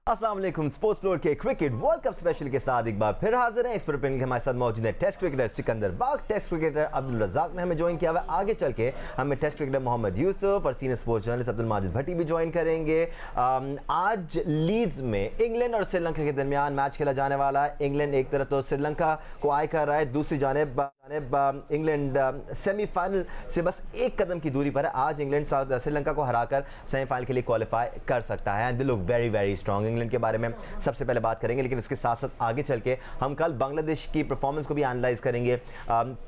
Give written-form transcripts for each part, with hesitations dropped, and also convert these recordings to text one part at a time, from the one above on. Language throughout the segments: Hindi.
अस्सलाम वालेकुम। स्पोर्ट्स फ्लोर के क्रिकेट वर्ल्ड कप स्पेशल के साथ एक बार फिर हाजिर हैं। एक्सपर्ट पैनल के हमारे साथ मौजूद है टेस्ट क्रिकेटर सिकंदर बाग, टेस्ट क्रिकेटर अब्दुल रज़ाक ने हमें ज्वाइन किया हुआ है। आगे चल के हमें टेस्ट क्रिकेटर मोहम्मद यूसुफ और senior sports journalist Abdul Majid Bhatti भी ज्वाइन करेंगे। आज लीड्स में इंग्लैंड और श्रीलंका के दरमियान मैच खेला जाने वाला है। इंग्लैंड एक तरफ तो श्रीलंका को आए कर रहा है, दूसरी जानिब इंग्लैंड सेमीफाइनल से बस एक कदम की दूरी पर है। आज इंग्लैंड श्रीलंका को हराकर सेमीफाइनल के लिए क्वालिफाई कर सकता है and they look very very strong. England के बारे में सबसे पहले बात करेंगे, लेकिन उसके साथ साथ आगे चल के हम कल बांग्लादेश की परफॉर्मेंस को भी एनालाइज करेंगे।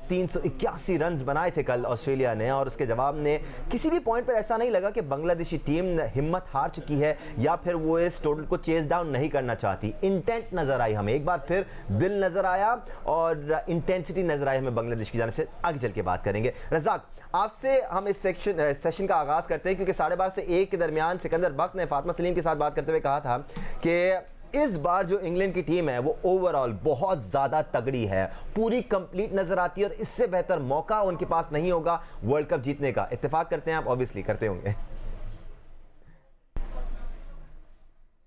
381 रन बनाए थे कल ऑस्ट्रेलिया ने और उसके जवाब ने किसी भी पॉइंट पर ऐसा नहीं लगा कि बांग्लादेशी टीम हिम्मत हार चुकी है या फिर वो इस टोटल को चेज डाउन नहीं करना चाहती। इंटेंट नजर आई हमें, एक बार फिर दिल नजर आया और इंटेंसिटी नजर आई हमें बांग्लादेश की जानिब से। आगे चल के बात करेंगे। रज़ाक, आपसे हम इस सेशन का आगाज करते हैं क्योंकि 12:30 से 1 के दरमियान सिकंदर बख्त ने फातिमा सलीम के साथ बात करते हुए कहा था कि इस बार जो इंग्लैंड की टीम है वो ओवरऑल बहुत ज्यादा तगड़ी है, पूरी कंप्लीट नजर आती है और इससे बेहतर मौका उनके पास नहीं होगा वर्ल्ड कप जीतने का। इत्तेफाक करते हैं आप? ऑब्वियसली करते होंगे।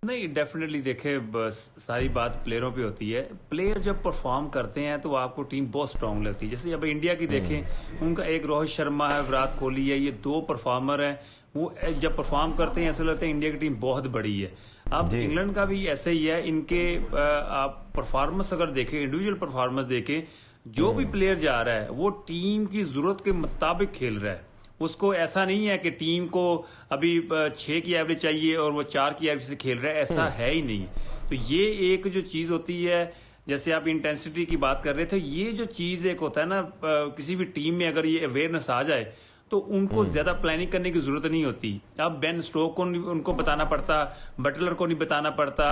नहीं, डेफिनेटली देखे, बस सारी बात प्लेयरों पे होती है। प्लेयर जब परफॉर्म करते हैं तो आपको टीम बहुत स्ट्रांग लगती है। जैसे अब इंडिया की देखें, उनका एक रोहित शर्मा है, विराट कोहली है, ये दो परफॉर्मर हैं। वो जब परफॉर्म करते हैं ऐसा लगता है इंडिया की टीम बहुत बड़ी है। अब इंग्लैंड का भी ऐसे ही है। इनके आप परफॉर्मेंस अगर देखें, इंडिविजुअल परफॉर्मेंस देखें, जो भी प्लेयर जा रहा है वो टीम की जरूरत के मुताबिक खेल रहा है। उसको ऐसा नहीं है कि टीम को अभी 6 की एवरेज चाहिए और वो 4 की एवरेज से खेल रहा है, ऐसा है ही नहीं। तो ये एक जो चीज होती है, जैसे आप इंटेंसिटी की बात कर रहे थे, ये जो चीज एक होता है ना, किसी भी टीम में अगर ये अवेयरनेस आ जाए तो उनको ज्यादा प्लानिंग करने की जरूरत नहीं होती। अब बेन स्टोक को उनको बताना पड़ता, बटलर को नहीं बताना पड़ता,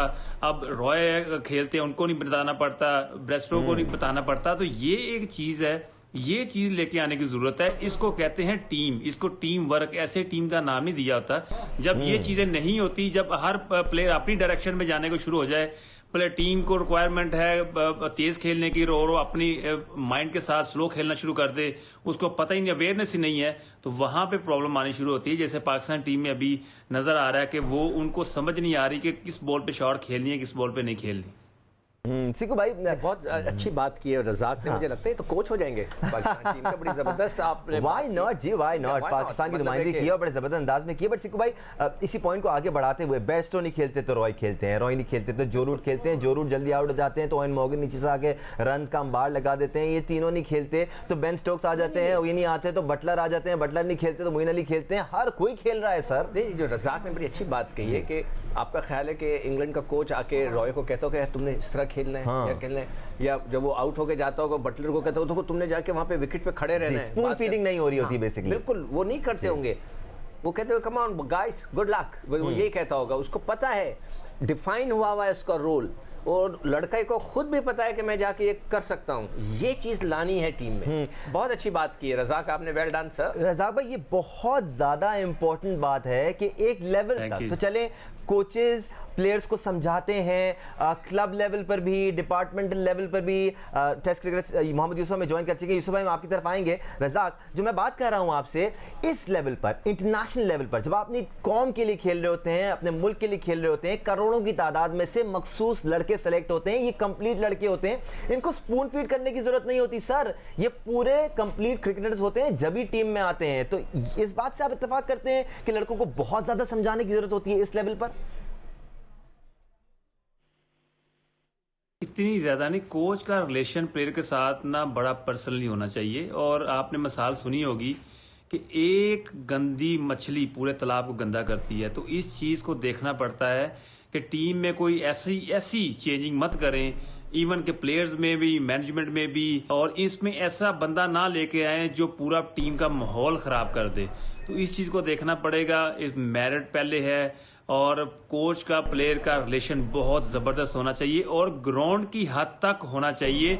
अब रॉय खेलते हैं उनको नहीं बताना पड़ता, ब्रेस्टो को नहीं बताना पड़ता। तो ये एक चीज है, ये चीज लेके आने की जरूरत है। इसको कहते हैं टीम, इसको टीम वर्क, ऐसे टीम का नाम नहीं दिया होता। जब ये चीजें नहीं होती, जब हर प्लेयर अपनी डायरेक्शन में जाने को शुरू हो जाए, प्ले टीम को रिक्वायरमेंट है तेज खेलने की और वो अपनी माइंड के साथ स्लो खेलना शुरू कर दे, उसको पता ही नहीं, अवेयरनेस ही नहीं है, तो वहां पे प्रॉब्लम आनी शुरू होती है। जैसे पाकिस्तान टीम में अभी नजर आ रहा है कि वो उनको समझ नहीं आ रही कि किस बॉल पे शॉट खेलनी है, किस बॉल पे नहीं खेलनी। सिकू भाई बहुत अच्छी बात की है रज़ाक ने। मुझे लगता है तो कोच हो जाएंगे पाकिस्तान टीम का। बड़ी जबरदस्त आपने व्हाई नॉट जी, व्हाई नॉट, पाकिस्तान की नुमाइंदगी की और बड़े जबरदस्त अंदाज में की। बट सिकू भाई इसी पॉइंट को आगे बढ़ाते हुए, बेस्टो नहीं खेलते तो रॉय खेलते हैं, रॉय नहीं खेलते तो जो रूट खेलते हैं, जो रूट जल्दी आउट हो जाते हैं तो ओवेन मॉर्गन नीचे से आके रन का अंबार लगा देते हैं, ये तीनों नहीं खेलते तो बेन स्टोक्स आ जाते हैं, ये नहीं आते तो बटलर आ जाते हैं, बटलर नहीं खेलते तो मोइन अली खेलते हैं। हर कोई खेल रहा है सर। नहीं, जो रज़ाक ने बड़ी अच्छी बात कही है कि आपका ख्याल है कि इंग्लैंड का कोच आके रॉय को कहता हो कि तुमने इस तरह खेलना है या खेलना है, या जब वो आउट होके जाता होगा बटलर को कहता हो तो तुमने जाके वहां पे विकेट पे खड़े रहना है। स्पून फीडिंग नहीं हो रही होती बेसिकली। बिल्कुल वो नहीं करते होंगे। वो कहते हो come on guys, good luck, वो यही कहता होगा। उसको पता है, डिफाइन हुआ है उसका रोल, और लड़के को खुद भी पता है कि मैं जाके ये कर सकता हूँ। ये चीज लानी है टीम में। बहुत अच्छी बात की है रज़ाक, आपने वेल डन सर। रज़ाक भाई, ये बहुत ज्यादा इंपॉर्टेंट बात है कि एक लेवल तक तो चले कोचेस प्लेयर्स को समझाते हैं, क्लब लेवल पर भी, डिपार्टमेंटल लेवल पर भी। टेस्ट क्रिकेटर मोहम्मद यूसुफ में ज्वाइन कर चुके हैं। यूसुफ भाई, मैं आपकी तरफ आएंगे। रज़ाक, जो मैं बात कर रहा हूं आपसे, इस लेवल पर, इंटरनेशनल लेवल पर, जब आप अपनी कौम के लिए खेल रहे होते हैं, अपने मुल्क के लिए खेल रहे होते हैं, करोड़ों की तादाद में से मखसूस लड़के सेलेक्ट होते हैं, ये कंप्लीट लड़के होते हैं, इनको स्पून फीड करने की जरूरत नहीं होती सर। ये पूरे कंप्लीट क्रिकेटर्स होते हैं जब भी टीम में आते हैं। तो इस बात से आप इत्तेफाक करते हैं कि लड़कों को बहुत ज्यादा समझाने की जरूरत होती है इस लेवल पर? इतनी ज्यादा नहीं। कोच का रिलेशन प्लेयर के साथ ना बड़ा पर्सनली होना चाहिए। और आपने मिसाल सुनी होगी कि एक गंदी मछली पूरे तालाब को गंदा करती है। तो इस चीज को देखना पड़ता है कि टीम में कोई ऐसी चेंजिंग मत करें, इवन के प्लेयर्स में भी, मैनेजमेंट में भी, और इसमें ऐसा बंदा ना लेके आए जो पूरा टीम का माहौल खराब कर दे। तो इस चीज को देखना पड़ेगा। इस मेरिट पहले है और कोच का प्लेयर का रिलेशन बहुत जबरदस्त होना चाहिए और ग्राउंड की हद तक होना चाहिए।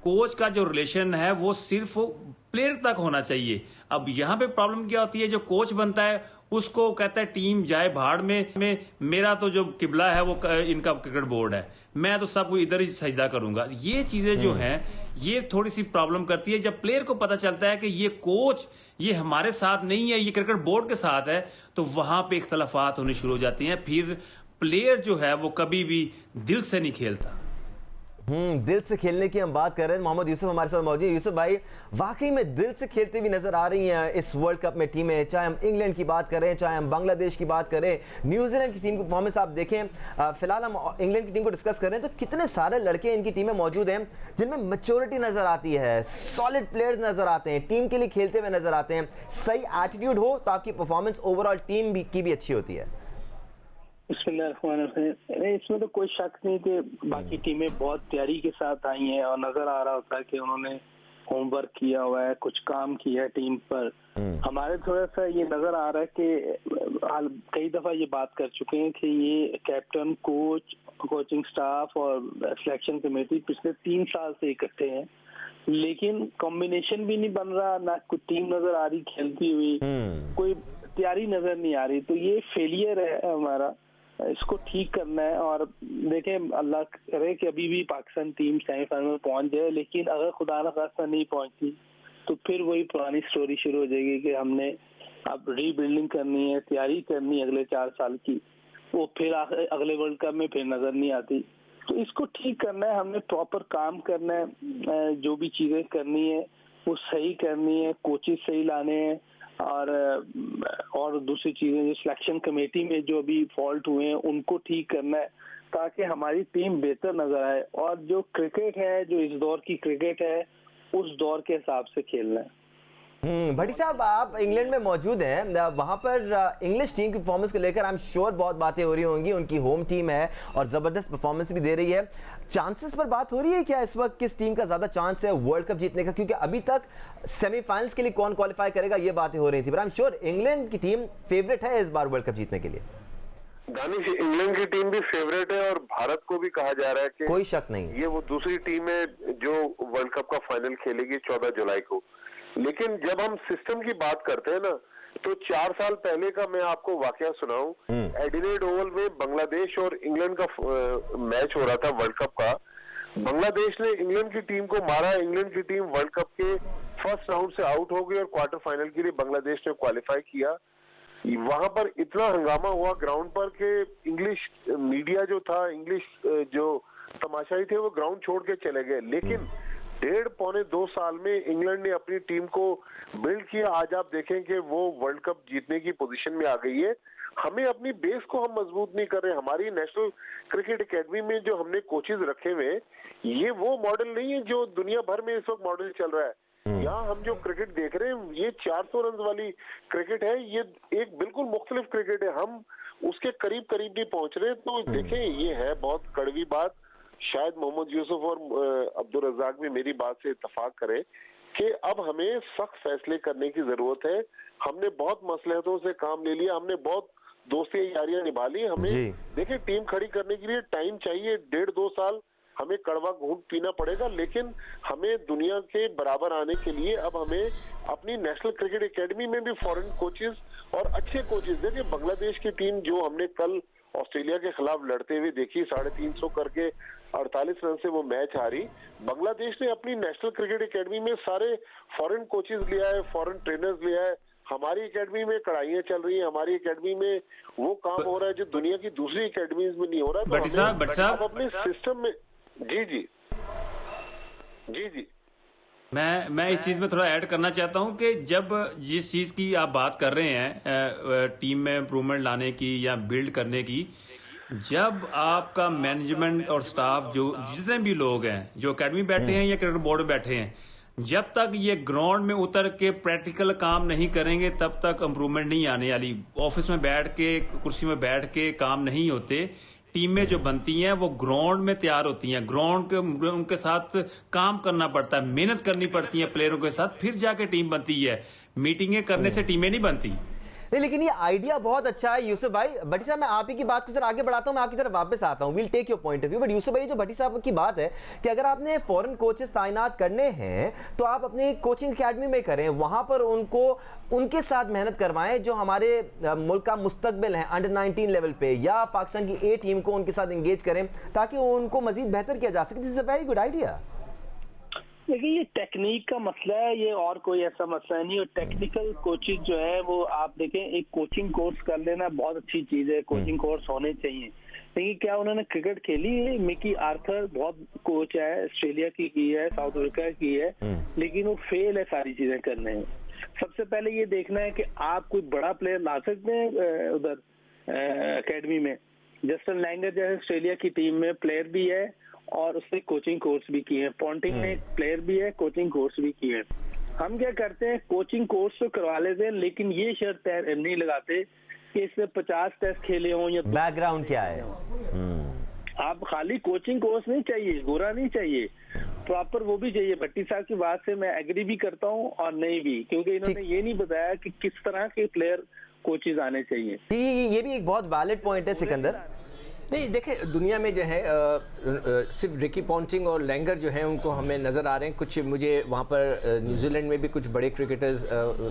कोच का जो रिलेशन है वो सिर्फ प्लेयर तक होना चाहिए। अब यहाँ पे प्रॉब्लम क्या होती है, जो कोच बनता है उसको कहता है टीम जाए भाड़ में, मेरा तो जो किबला है वो इनका क्रिकेट बोर्ड है, मैं तो सबको इधर ही सजदा करूंगा। ये चीजें जो हैं ये थोड़ी सी प्रॉब्लम करती है। जब प्लेयर को पता चलता है कि ये कोच ये हमारे साथ नहीं है, ये क्रिकेट बोर्ड के साथ है, तो वहां पे इख्तलाफात होने शुरू हो जाती हैं। फिर प्लेयर जो है वो कभी भी दिल से नहीं खेलता। दिल से खेलने की हम बात कर रहे हैं। मोहम्मद यूसुफ हमारे साथ मौजूद है। यूसुफ भाई, वाकई में दिल से खेलते हुए नजर आ रही हैं इस वर्ल्ड कप में टीमें, चाहे हम इंग्लैंड की बात करें, चाहे हम बांग्लादेश की बात करें, न्यूजीलैंड की टीम की परफॉर्मेंस आप देखें। फिलहाल हम इंग्लैंड की टीम को डिस्कस कर रहे हैं, तो कितने सारे लड़के इनकी टीमें मौजूद हैं जिनमें मैच्योरिटी नजर आती है, सॉलिड प्लेयर्स नजर आते हैं, टीम के लिए खेलते हुए नजर आते हैं। सही एटीट्यूड हो तो आपकी परफॉर्मेंस ओवरऑल टीम की भी अच्छी होती है। इसमें तो कोई शक नहीं कि बाकी टीमें बहुत तैयारी के साथ आई हैं और नजर आ रहा होता है कि उन्होंने होमवर्क किया हुआ है, कुछ काम किया है टीम पर। हमारे थोड़ा सा ये नजर आ रहा है कि कई दफा ये बात कर चुके हैं कि ये कैप्टन, कोच, कोचिंग स्टाफ और सिलेक्शन कमेटी पिछले 3 साल से इकट्ठे हैं, लेकिन कॉम्बिनेशन भी नहीं बन रहा, ना कोई टीम नजर आ रही खेलती हुई, कोई तैयारी नजर नहीं आ रही। तो ये फेलियर है हमारा, इसको ठीक करना है। और देखें, अल्लाह करे कि अभी भी पाकिस्तान टीम सेमीफाइनल में पहुंच जाए, लेकिन अगर खुदा न खास्ता नहीं पहुंचती तो फिर वही पुरानी स्टोरी शुरू हो जाएगी कि हमने अब रीबिल्डिंग करनी है, तैयारी करनी है अगले 4 साल की, वो फिर अगले वर्ल्ड कप में फिर नजर नहीं आती। तो इसको ठीक करना है, हमने प्रॉपर काम करना है, जो भी चीजें करनी है वो सही करनी है, कोचेस सही लाने हैं, और दूसरी चीजें जो सिलेक्शन कमेटी में जो अभी फॉल्ट हुए हैं उनको ठीक करना है, ताकि हमारी टीम बेहतर नजर आए। और जो क्रिकेट है, जो इस दौर की क्रिकेट है, उस दौर के हिसाब से खेलना है। भट्टी साहब, आप इंग्लैंड में मौजूद हैं, वहां पर इंग्लिश टीम की परफॉर्मेंस को लेकर आई एम श्योर बहुत बातें हो रही होंगी। उनकी होम टीम है और जबरदस्त परफॉर्मेंस भी दे रही है। चांसेस पर बात हो रही है क्या इस वक्त, किस टीम का ज्यादा चांस है वर्ल्ड कप जीतने का? क्योंकि अभी तक सेमीफाइनल्स के लिए कौन क्वालिफाई करेगा ये बातें हो रही थी, पर आई एम श्योर इंग्लैंड की टीम फेवरेट है इस बार वर्ल्ड कप जीतने के लिए। दानिश, इंग्लैंड की टीम भी फेवरेट है और भारत को भी कहा जा रहा है कि कोई शक नहीं, ये वो दूसरी टीम है जो वर्ल्ड कप का फाइनल खेलेगी 14 जुलाई को। लेकिन जब हम सिस्टम की बात करते हैं ना, तो 4 साल पहले का मैं आपको वाकया सुनाऊं। एडिलेड ओवल में बांग्लादेश और इंग्लैंड का मैच हो रहा था वर्ल्ड कप का। बांग्लादेश ने इंग्लैंड की टीम को मारा, इंग्लैंड की टीम वर्ल्ड कप के फर्स्ट राउंड से आउट हो गई और क्वार्टर फाइनल के लिए बांग्लादेश ने क्वालिफाई किया। वहां पर इतना हंगामा हुआ ग्राउंड पर कि इंग्लिश मीडिया जो था, इंग्लिश जो तमाशाई थे, वो ग्राउंड छोड़ के चले गए। लेकिन 1.5-2 साल में इंग्लैंड ने अपनी टीम को बिल्ड किया। आज आप देखें कि वो वर्ल्ड कप जीतने की पोजीशन में आ गई है। हमें अपनी बेस को हम मजबूत नहीं कर रहे। हमारी नेशनल क्रिकेट एकेडमी में जो हमने कोचेज रखे हुए, ये वो मॉडल नहीं है जो दुनिया भर में इस वक्त मॉडल चल रहा है। यहाँ हम जो क्रिकेट देख रहे हैं, ये 400 रन वाली क्रिकेट है, ये एक बिल्कुल मुख्तलिफ क्रिकेट है। हम उसके करीब करीब नहीं पहुंच रहे। तो देखें, ये है बहुत कड़वी बात। शायद मोहम्मद यूसुफ और अब्दुल रज़ाक भी मेरी बात से इत्तेफाक करें कि अब हमें सख्त फैसले करने की जरूरत है। हमने बहुत मसलहतों से काम ले लिया, हमने बहुत दोस्ती यारियां निभा ली। हमें देखिए, टीम खड़ी करने के लिए टाइम चाहिए, 1.5-2 साल हमें कड़वा घूंट पीना पड़ेगा। लेकिन हमें दुनिया के बराबर आने के लिए अब हमें अपनी नेशनल क्रिकेट एकेडमी में भी फॉरेन कोचेज और अच्छे कोचेज, देखिए बांग्लादेश की टीम जो हमने कल ऑस्ट्रेलिया के खिलाफ लड़ते हुए देखी, 350 करके 48 रन से वो मैच हारी। बांग्लादेश ने अपनी नेशनल क्रिकेट एकेडमी में सारे फॉरेन कोचेज लिया है, फॉरेन ट्रेनर्स लिया है। हमारी एकेडमी में कड़ाइयाँ चल रही हैं, हमारी एकेडमी में वो काम हो रहा है जो दुनिया की दूसरी एकेडमीज में नहीं हो रहा। बट साहब अपने सिस्टम में जी मैं इस चीज में थोड़ा ऐड करना चाहता हूं कि जब जिस चीज की आप बात कर रहे हैं, टीम में इम्प्रूवमेंट लाने की या बिल्ड करने की, जब आपका मैनेजमेंट और स्टाफ, जो जितने भी लोग हैं जो एकेडमी बैठे हैं या क्रिकेट बोर्ड में बैठे हैं, जब तक ये ग्राउंड में उतर के प्रैक्टिकल काम नहीं करेंगे तब तक इम्प्रूवमेंट नहीं आने वाली। ऑफिस में बैठ के, कुर्सी में बैठ के काम नहीं होते। टीमें जो बनती हैं वो ग्राउंड में तैयार होती हैं, ग्राउंड के उनके साथ काम करना पड़ता है, मेहनत करनी पड़ती है प्लेयरों के साथ, फिर जाके टीम बनती है। मीटिंगें करने से टीमें नहीं बनती। नहीं, लेकिन ये आइडिया बहुत अच्छा है यूसुफ भाई। भट्टी साहब, मैं आप ही की बात को जरा आगे बढ़ाता हूं, मैं आपकी तरफ वापस आता हूं। Will take your point of view. But Yusuf भाई, जो भट्टी साहब की बात है कि अगर आपने फॉरेन कोचेस तैनात करने हैं तो आप अपनी कोचिंग एकेडमी में करें, वहां पर उनको उनके साथ मेहनत करवाएं जो हमारे मुल्क का मुस्तकबिल है अंडर 19 लेवल पे, या पाकिस्तान की ए टीम को उनके साथ एंगेज करें ताकि उनको मजीद बेहतर किया जा सके। This is a very good idea. देखिए, ये टेक्निक का मसला है, ये और कोई ऐसा मसला नहीं। और टेक्निकल कोचेज जो है वो आप देखें, एक कोचिंग कोर्स कर लेना बहुत अच्छी चीज है, कोचिंग कोर्स होने चाहिए। नहीं, क्या उन्होंने क्रिकेट खेली है? मिकी आर्थर बहुत कोच है, ऑस्ट्रेलिया की है, साउथ अफ्रीका की है, लेकिन वो फेल है सारी चीजें करने में। सबसे पहले ये देखना है कि आप कोई बड़ा प्लेयर ला सकते हैं उधर एकेडमी में। जस्टिन लैंगर जैसे ऑस्ट्रेलिया की टीम में प्लेयर भी है और उसने कोचिंग कोर्स भी किए हैं। पॉन्टिंग में प्लेयर भी है, कोचिंग कोर्स भी किए हैं। हम क्या करते हैं, कोचिंग कोर्स तो करवा लेते हैं, लेकिन ये शर्त नहीं लगाते कि इसने 50 टेस्ट खेले हों या बैकग्राउंड क्या है। आप खाली कोचिंग कोर्स नहीं चाहिए, गोरा नहीं चाहिए, प्रॉपर वो भी चाहिए। भट्टी साहब की बात से मैं एग्री भी करता हूँ और नहीं भी, क्योंकि इन्होंने ये नहीं बताया कि किस तरह के प्लेयर कोचेज आने चाहिए। ये भी एक बहुत वैलिड पॉइंट है सिकंदर। नहीं देखिए, दुनिया में जो है सिर्फ रिकी पॉन्टिंग और लैंगर जो है उनको हमें नज़र आ रहे हैं। कुछ मुझे वहाँ पर न्यूजीलैंड में भी कुछ बड़े क्रिकेटर्स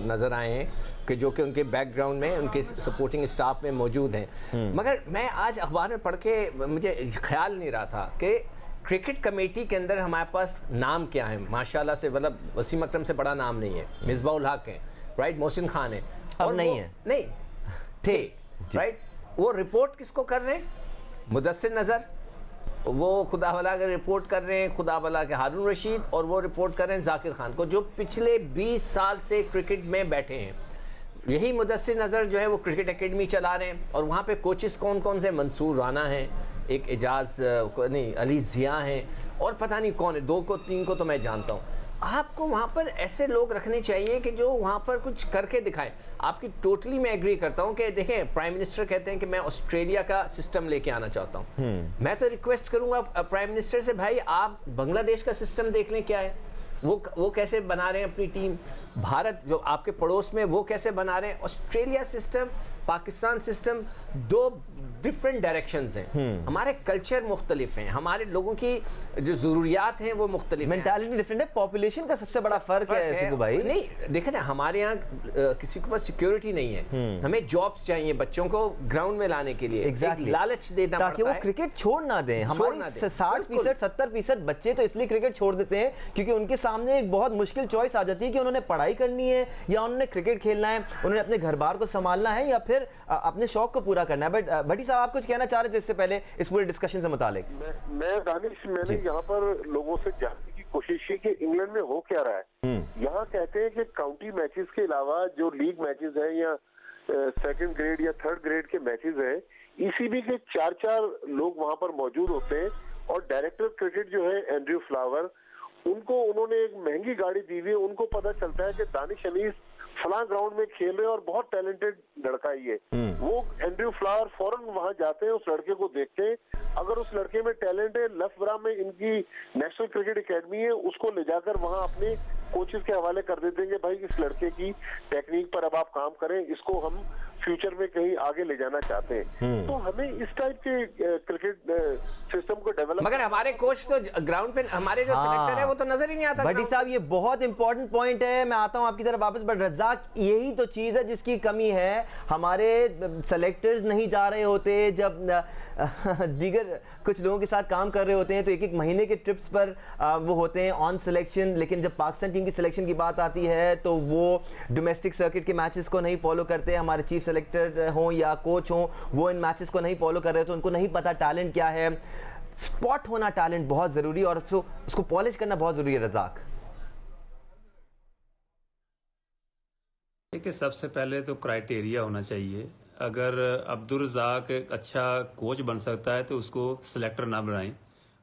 नज़र आए हैं कि जो कि उनके बैकग्राउंड में उनके सपोर्टिंग स्टाफ में मौजूद हैं। मगर मैं आज अखबार में पढ़ के मुझे ख्याल नहीं रहा था कि क्रिकेट कमेटी के अंदर हमारे पास नाम क्या है। माशाल्लाह से, मतलब वसीम अकरम से बड़ा नाम नहीं है, मिसबाह उल हक हैं, राइट, मोहसिन खान है, अब नहीं है, नहीं थे, राइट। वो रिपोर्ट किसको कर रहे हैं? मुदस्सिर नज़र, वो खुदा भला के रिपोर्ट कर रहे हैं, खुदा भला के हारून रशीद, और वो रिपोर्ट कर रहे हैं जाकिर खान को, जो पिछले 20 साल से क्रिकेट में बैठे हैं। यही मुदस्सिर नज़र जो है वो क्रिकेट एकेडमी चला रहे हैं, और वहाँ पे कोचेस कौन कौन से, मंसूर राना हैं, एक एजाज नहीं, अली ज़िया हैं, और पता नहीं कौन है, 2 को 3 को तो मैं जानता हूँ। आपको वहाँ पर ऐसे लोग रखने चाहिए कि जो वहाँ पर कुछ करके दिखाएं। आपकी टोटली मैं एग्री करता हूँ कि देखें, प्राइम मिनिस्टर कहते हैं कि मैं ऑस्ट्रेलिया का सिस्टम लेके आना चाहता हूँ। मैं तो रिक्वेस्ट करूँगा प्राइम मिनिस्टर से, भाई आप बांग्लादेश का सिस्टम देख लें क्या है, वो कैसे बना रहे हैं अपनी टीम। भारत जो आपके पड़ोस में, वो कैसे बना रहे हैं। Australia system, Pakistan system, 2 different directions हैं। हमारे कल्चर मुख्तलिफ हैं, हमारे लोगों की जो ज़रूरियात हैं वो मुख्तलिफ हैं, मेंटालिटी डिफरेंट है, पॉपुलेशन का सबसे बड़ा फर्क है सिद्धू भाई। नहीं देखे ना, हमारे यहाँ किसी के पास सिक्योरिटी नहीं है, हमें जॉब्स चाहिए बच्चों को ग्राउंड में लाने के लिए, Exactly. लालच देना ताकि वो क्रिकेट छोड़ ना दें। हमारे 60% 70% बच्चे तो इसलिए क्रिकेट छोड़ देते हैं क्योंकि उनके सामने एक बहुत मुश्किल चॉइस आ जाती है कि उन्होंने पढ़ाई करनी है या उन्होंने क्रिकेट खेलना है, उन्होंने अपने घर बार को संभालना है या फिर अपने शौक को पूरा करना है। बट भट्टी साहब, आप कुछ कहना चाह रहे थे इससे पहले इस पूरे डिस्कशन से मुतालिक? मैं दानिश, मैंने यहाँ पर लोगों से जानने की कोशिश की कि इंग्लैंड में हो क्या रहा है। यहाँ कहते हैं कि काउंटी मैचेस के अलावा जो लीग मैचेस हैं या सेकंड ग्रेड या थर्ड ग्रेड के मैचेस हैं, ईसीबी के 4 लोग वहां पर मौजूद होते हैं, और डायरेक्टर क्रिकेट जो है एंड्रयू फ्लावर, उनको उन्होंने एक महंगी गाड़ी दी हुई है। उनको पता चलता है कि दानिश अनीस फलां ग्राउंड में खेल रहे हैं और बहुत टैलेंटेड लड़का ही है। वो एंड्रयू फ्लावर फौरन वहां जाते हैं, उस लड़के को देखते हैं, अगर उस लड़के में टैलेंट है, लफबरा में इनकी नेशनल क्रिकेट एकेडमी है, उसको ले जाकर वहां अपने कोचेस के हवाले कर देते हैं कि भाई इस लड़के की टेक्निक पर अब आप काम करें, इसको हम फ्यूचर में कहीं आगे ले जाना चाहते हैं। तो हमें इस टाइप के क्रिकेट सिस्टम को डेवलप, मगर हमारे कोच तो ग्राउंड पे, हमारे जो सिलेक्टर है वो तो नजर ही नहीं आता। भट्टी साहब, ये बहुत इंपॉर्टेंट पॉइंट है, मैं आता हूं आपकी तरफ वापस। बट रज़ाक, यही तो चीज है जिसकी कमी है, हमारे सेलेक्टर्स नहीं जा रहे होते। जब दीगर कुछ लोगों के साथ काम कर रहे होते हैं तो एक महीने के ट्रिप्स पर वो होते हैं ऑन सिलेक्शन, लेकिन जब पाकिस्तान टीम की सिलेक्शन की बात आती है तो वो डोमेस्टिक सर्किट के मैचेस को नहीं फॉलो करते। हमारे चीफ सेलेक्टर हों या कोच हों, वो इन मैचेस को नहीं फॉलो कर रहे, तो उनको नहीं पता टैलेंट क्या है। स्पॉट होना टैलेंट बहुत ज़रूरी है और उसको पॉलिश करना बहुत ज़रूरी है। रज़ाक, देखिए, सबसे पहले तो क्राइटेरिया होना चाहिए। अगर अब्दुल रज़ाक एक अच्छा कोच बन सकता है तो उसको सिलेक्टर ना बनाएं,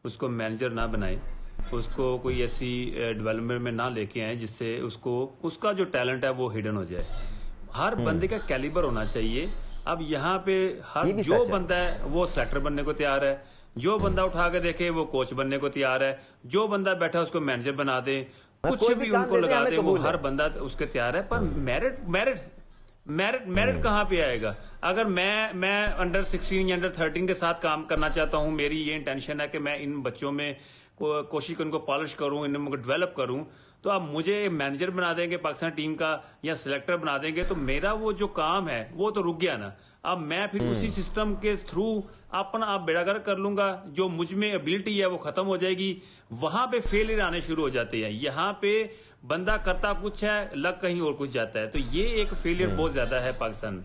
उसको मैनेजर ना बनाएं, उसको कोई ऐसी डेवलपमेंट में ना लेके आए जिससे उसका जो टैलेंट है वो हिडन हो जाए। हर बंदे का कैलिबर होना चाहिए। अब यहाँ पे हर जो बंदा है वो सिलेक्टर बनने को तैयार है, जो बंदा उठा के देखे वो कोच बनने को तैयार है, जो बंदा बैठा उसको मैनेजर बना दे, कुछ भी उनको लगा दे, वो हर बंदा उसके तैयार है। पर मेरिट कहाँ पे आएगा? अगर मैं अंडर 16 या अंडर 13 के साथ काम करना चाहता हूँ, मेरी ये इंटेंशन है कि मैं इन बच्चों में कोशिश करूँ, इनको पॉलिश करूँ, इनको डेवलप करूँ, तो आप मुझे मैनेजर बना देंगे पाकिस्तान टीम का या सिलेक्टर बना देंगे तो मेरा वो जो काम है वो तो रुक गया ना। अब मैं फिर उसी सिस्टम के थ्रू अपना आप बेड़ागर कर लूंगा, जो मुझ में एबिलिटी है वो खत्म हो जाएगी। वहां पे फेलियर आने शुरू हो जाते हैं। यहाँ पे बंदा करता कुछ है, लग कहीं और कुछ जाता है, तो ये एक फेलियर बहुत ज्यादा है पाकिस्तान में।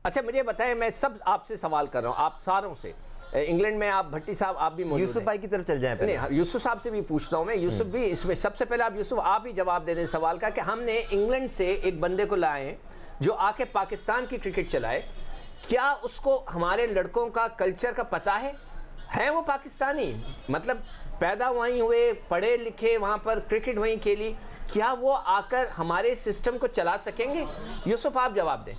अच्छा मुझे बताएं, मैं सब आपसे सवाल कर रहा हूं, आप सारों से, इंग्लैंड में आप भट्टी साहब आप भी मौजूद यूसुफ हैं। भाई की तरफ चल जाएं पहले। नहीं, यूसुफ साहब से भी पूछता हूं मैं, यूसुफ भी इसमें सबसे पहले आप यूसुफ आप ही जवाब दे दें सवाल का कि हमने इंग्लैंड से एक बंदे को लाए हैं जो आके पाकिस्तान की क्रिकेट चलाए, क्या उसको हमारे लड़कों का कल्चर का पता है वो पाकिस्तानी, मतलब पैदा वहीं हुए, पढ़े लिखे, वहां पर क्रिकेट वहीं खेली, क्या वो आकर हमारे सिस्टम को चला सकेंगे? यूसुफ आप जवाब दें।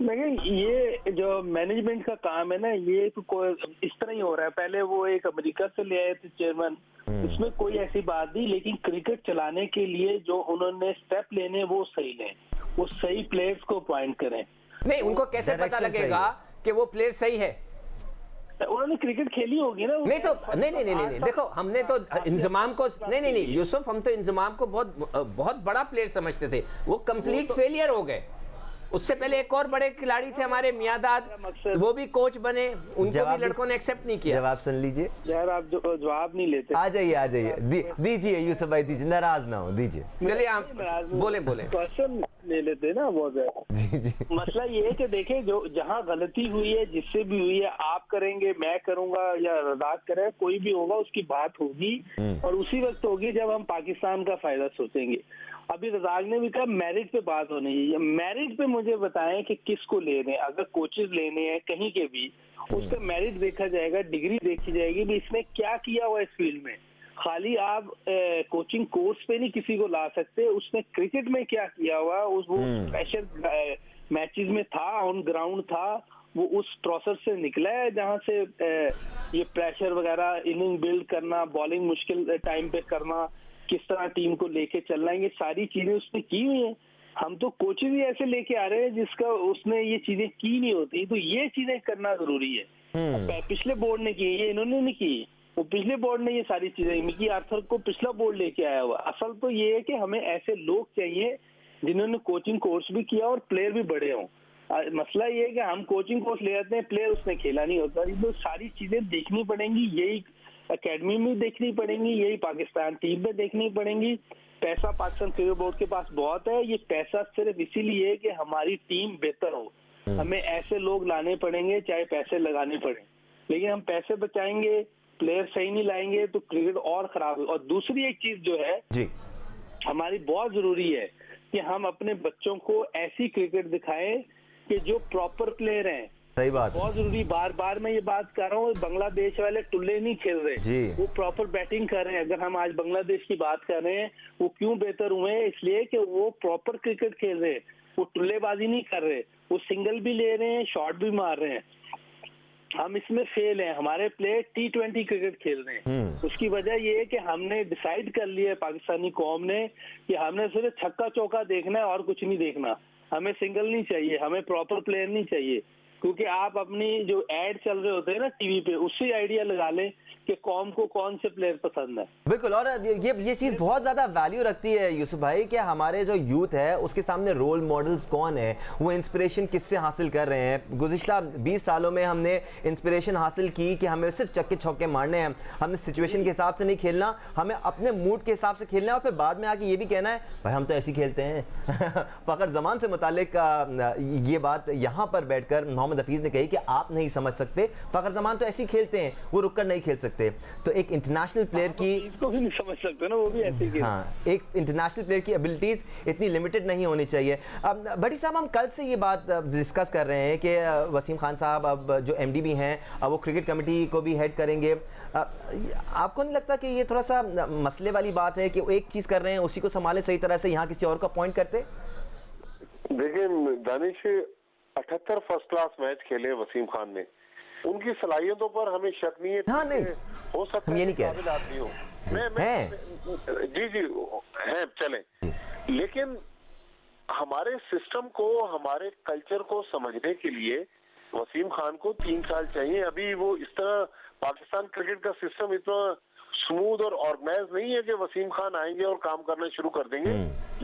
देखिए, ये जो मैनेजमेंट का काम है ना, ये तो कोई इस तरह ही हो रहा है। पहले वो एक अमेरिका से ले आए थे चेयरमैन, इसमें कोई ऐसी बात नहीं, लेकिन क्रिकेट चलाने के लिए जो उन्होंने स्टेप लेने वो सही लें, वो सही प्लेयर्स को अपॉइंट करें। नहीं, उनको कैसे पता Direction लगेगा कि वो प्लेयर सही है? उन्होंने क्रिकेट खेली होगी ना। नहीं तो नहीं, देखो हमने तो इंजमाम को नहीं यूसुफ, हम तो इंजमाम को बहुत बड़ा प्लेयर समझते थे, वो कंप्लीट फेलियर हो गए। उससे पहले एक और बड़े खिलाड़ी थे हमारे मियादाद, वो भी कोच बने, उनको भी लड़कों ने एक्सेप्ट नहीं किया। जवाब सुन लीजिए यार, आप जो जवाब नहीं लेते। आ जाइए दीजिए यूसुफ भाई, दीजिए, नाराज ना हो, दीजिए। चलिए आप बोले क्वेश्चन ले लेते हैं ना बहुत ज्यादा। मसला ये है कि देखें, जो जहाँ गलती हुई है, जिससे भी हुई है, आप करेंगे, मैं करूंगा या रज़ाक करे, कोई भी होगा, उसकी बात होगी और उसी वक्त होगी जब हम पाकिस्तान का फायदा सोचेंगे। अभी रज़ाक ने भी कहा मेरिट पे बात होनी चाहिए। मेरिट पे मुझे बताएं कि किसको ले रहे हैं। अगर कोचेज लेने हैं कहीं के भी, उसका मेरिट देखा जाएगा, डिग्री देखी जाएगी भी इसने क्या किया हुआ इस फील्ड में। खाली आप कोचिंग कोर्स पे नहीं किसी को ला सकते, उसने क्रिकेट में क्या किया हुआ, वो प्रेशर मैचेस में था, ऑन ग्राउंड था, वो उस प्रोसेस से निकला है जहां से ये प्रेशर वगैरह, इनिंग बिल्ड करना, बॉलिंग मुश्किल टाइम पे करना, किस तरह टीम को लेके चलना, ये सारी चीजें उसने की हुई हैं। हम तो कोचेज भी ऐसे लेके आ रहे हैं जिसका उसने ये चीजें की नहीं होती, तो ये चीजें करना जरूरी है। पिछले बोर्ड ने की, ये इन्होंने नहीं की, वो पिछले बोर्ड ने ये सारी चीजें, मिकी आर्थर को पिछला बोर्ड लेके आया हुआ। असल तो ये है कि हमें ऐसे लोग चाहिए जिन्होंने कोचिंग कोर्स भी किया और प्लेयर भी बड़े हों। मसला ये है कि हम कोचिंग कोर्स ले आते हैं, प्लेयर उसने खेला नहीं होता। तो सारी चीजें देखनी पड़ेंगी, यही एकेडमी में देखनी पड़ेंगी, यही पाकिस्तान टीम में देखनी पड़ेंगी। पैसा पाकिस्तान क्रिकेट बोर्ड के पास बहुत है, ये पैसा सिर्फ इसीलिए है कि हमारी टीम बेहतर हो। हमें ऐसे लोग लाने पड़ेंगे, चाहे पैसे लगाने पड़े, लेकिन हम पैसे बचाएंगे, प्लेयर सही नहीं लाएंगे तो क्रिकेट और खराब हो। और दूसरी एक चीज जो है जी, हमारी बहुत जरूरी है कि हम अपने बच्चों को ऐसी क्रिकेट दिखाएं कि जो प्रॉपर प्लेयर हैं। सही बात है। बहुत जरूरी, बार बार मैं ये बात कर रहा हूँ, बांग्लादेश वाले टुल्ले नहीं खेल रहे जी। वो प्रॉपर बैटिंग कर रहे हैं। अगर हम आज बांग्लादेश की बात कर रहे हैं, वो क्यों बेहतर हुए हैं? इसलिए कि वो प्रॉपर क्रिकेट खेल रहे हैं, वो टुल्लेबाजी नहीं कर रहे, वो सिंगल भी ले रहे हैं, शॉट भी मार रहे हैं। हम इसमें फेल हैं, हमारे प्लेयर T20 क्रिकेट खेल रहे हैं। उसकी वजह ये है कि हमने डिसाइड कर लिया है पाकिस्तानी कौम ने कि हमने सिर्फ छक्का चौका देखना है और कुछ नहीं देखना। हमें सिंगल नहीं चाहिए, हमें प्रॉपर प्लेयर नहीं चाहिए, क्योंकि आप अपनी जो एड चल रहे होते हैं ना टीवी पे, उससे आइडिया लगा लें कि कौम को कौन से प्लेयर पसंद है। बिल्कुल, और ये चीज़ बहुत ज़्यादा वैल्यू रखती है यूसुफ भाई कि हमारे जो यूथ है उसके सामने रोल मॉडल्स कौन है, वो इंस्पिरेशन किससे हासिल कर रहे हैं। गुज़िश्ता 20 सालों में हमने इंस्पिरेशन हासिल की कि हमें सिर्फ चक्के छक्के मारने हैं, हमने सिचुएशन के हिसाब से नहीं खेलना, हमें अपने मूड के हिसाब से खेलना है, और फिर बाद में आके ये भी कहना है भाई हम तो ऐसे खेलते हैं। फ़खर ज़मान से मुतालिक ये बात यहाँ पर बैठकर मोहम्मद हफीज़ ने कही कि आप नहीं समझ सकते, फ़खर ज़मान तो ऐसे ही खेलते हैं, वो रुक कर नहीं खेल सकते। तो एक इंटरनेशनल प्लेयर की, इसको भी नहीं समझ सकते ना, वो भी ऐसे ही। हाँ, एक इंटरनेशनल प्लेयर की एबिलिटीज इतनी लिमिटेड नहीं होनी चाहिए। अब भट्टी साहब, हम कल से ये बात डिस्कस कर रहे हैं कि वसीम खान साहब अब जो MD भी हैं, अब वो क्रिकेट कमेटी को भी हेड करेंगे। आपको नहीं लगता कि ये थोड़ा सा मसले वाली बात है कि वो एक चीज़ कर रहे हैं उसी को संभाले सही तरह से, यहाँ किसी और को अपॉइंट करते? देखिए दानिश, 78 फर्स्ट क्लास मैच खेले वसीम खान ने, उनकी सलाहियतों पर हमें शक नहीं है। हाँ, नहीं, हो सकता हम ये है नहीं कह काबिल आदमी हो, जी हैं, चलें, लेकिन हमारे सिस्टम को, हमारे कल्चर को समझने के लिए वसीम खान को 3 साल चाहिए। अभी वो इस तरह पाकिस्तान क्रिकेट का सिस्टम इतना स्मूथ और ऑर्गेनाइज नहीं है कि वसीम खान आएंगे और काम करना शुरू कर देंगे।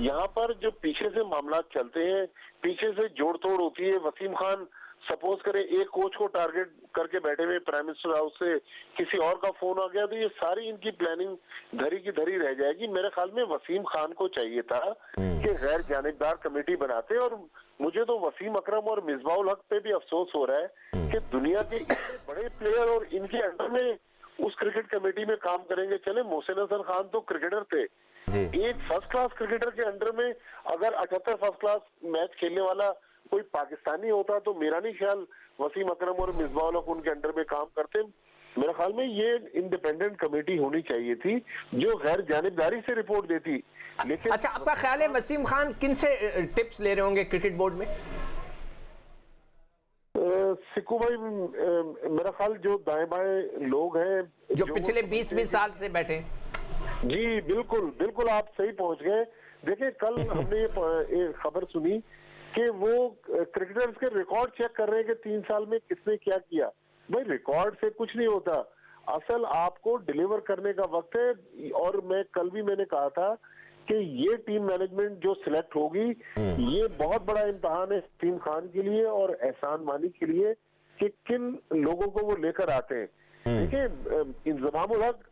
यहाँ पर जो पीछे से मामला चलते हैं, पीछे से जोड़ तोड़ होती है। वसीम खान सपोज करें एक कोच को टारगेट करके बैठे हुए प्राइम मिनिस्टर हाउस से किसी और का फोन आ गया, तो ये सारी इनकी प्लानिंग धरी की धरी रह जाएगी। मेरे ख्याल में वसीम खान को चाहिए था कि गैर जानिबदार कमेटी बनाते, और मुझे तो वसीम अकरम और मिसबाउल हक पे भी अफसोस हो रहा है कि दुनिया के इतने बड़े प्लेयर और इनके अंडर में उस क्रिकेट कमेटी में काम करेंगे। चले मोहसिन हसन खान तो क्रिकेटर थे, एक फर्स्ट क्लास क्रिकेटर के अंडर में अगर 78 फर्स्ट क्लास मैच खेलने वाला कोई पाकिस्तानी होता तो मेरा नहीं ख्याल वसीम अकरम और मिसबाउल हक उनके अंडर में काम करते। मेरे ख्याल में ये इंडिपेंडेंट कमेटी होनी चाहिए थी जो गैर जानिबदारी से रिपोर्ट देती। लेकिन अच्छा, आपका ख्याल है वसीम खान किन से टिप्स ले रहे होंगे क्रिकेट बोर्ड में? सिक्कू भाई, मेरा ख्याल जो दाएं बाएं लोग हैं जो पिछले 20-20 साल से बैठे। जी बिल्कुल बिल्कुल, आप सही पहुंच गए। देखिए कल हमने ये खबर सुनी कि वो क्रिकेटर्स के रिकॉर्ड चेक कर रहे हैं कि 3 साल में किसने क्या किया। भाई रिकॉर्ड से कुछ नहीं होता, असल आपको डिलीवर करने का वक्त है। और मैंने कहा था कि ये टीम मैनेजमेंट जो सिलेक्ट होगी, ये बहुत बड़ा इम्तिहान है टीम खान के लिए और एहसान मानी के लिए कि किन लोगों को वो लेकर आते हैं। देखिए Inzamam ul Haq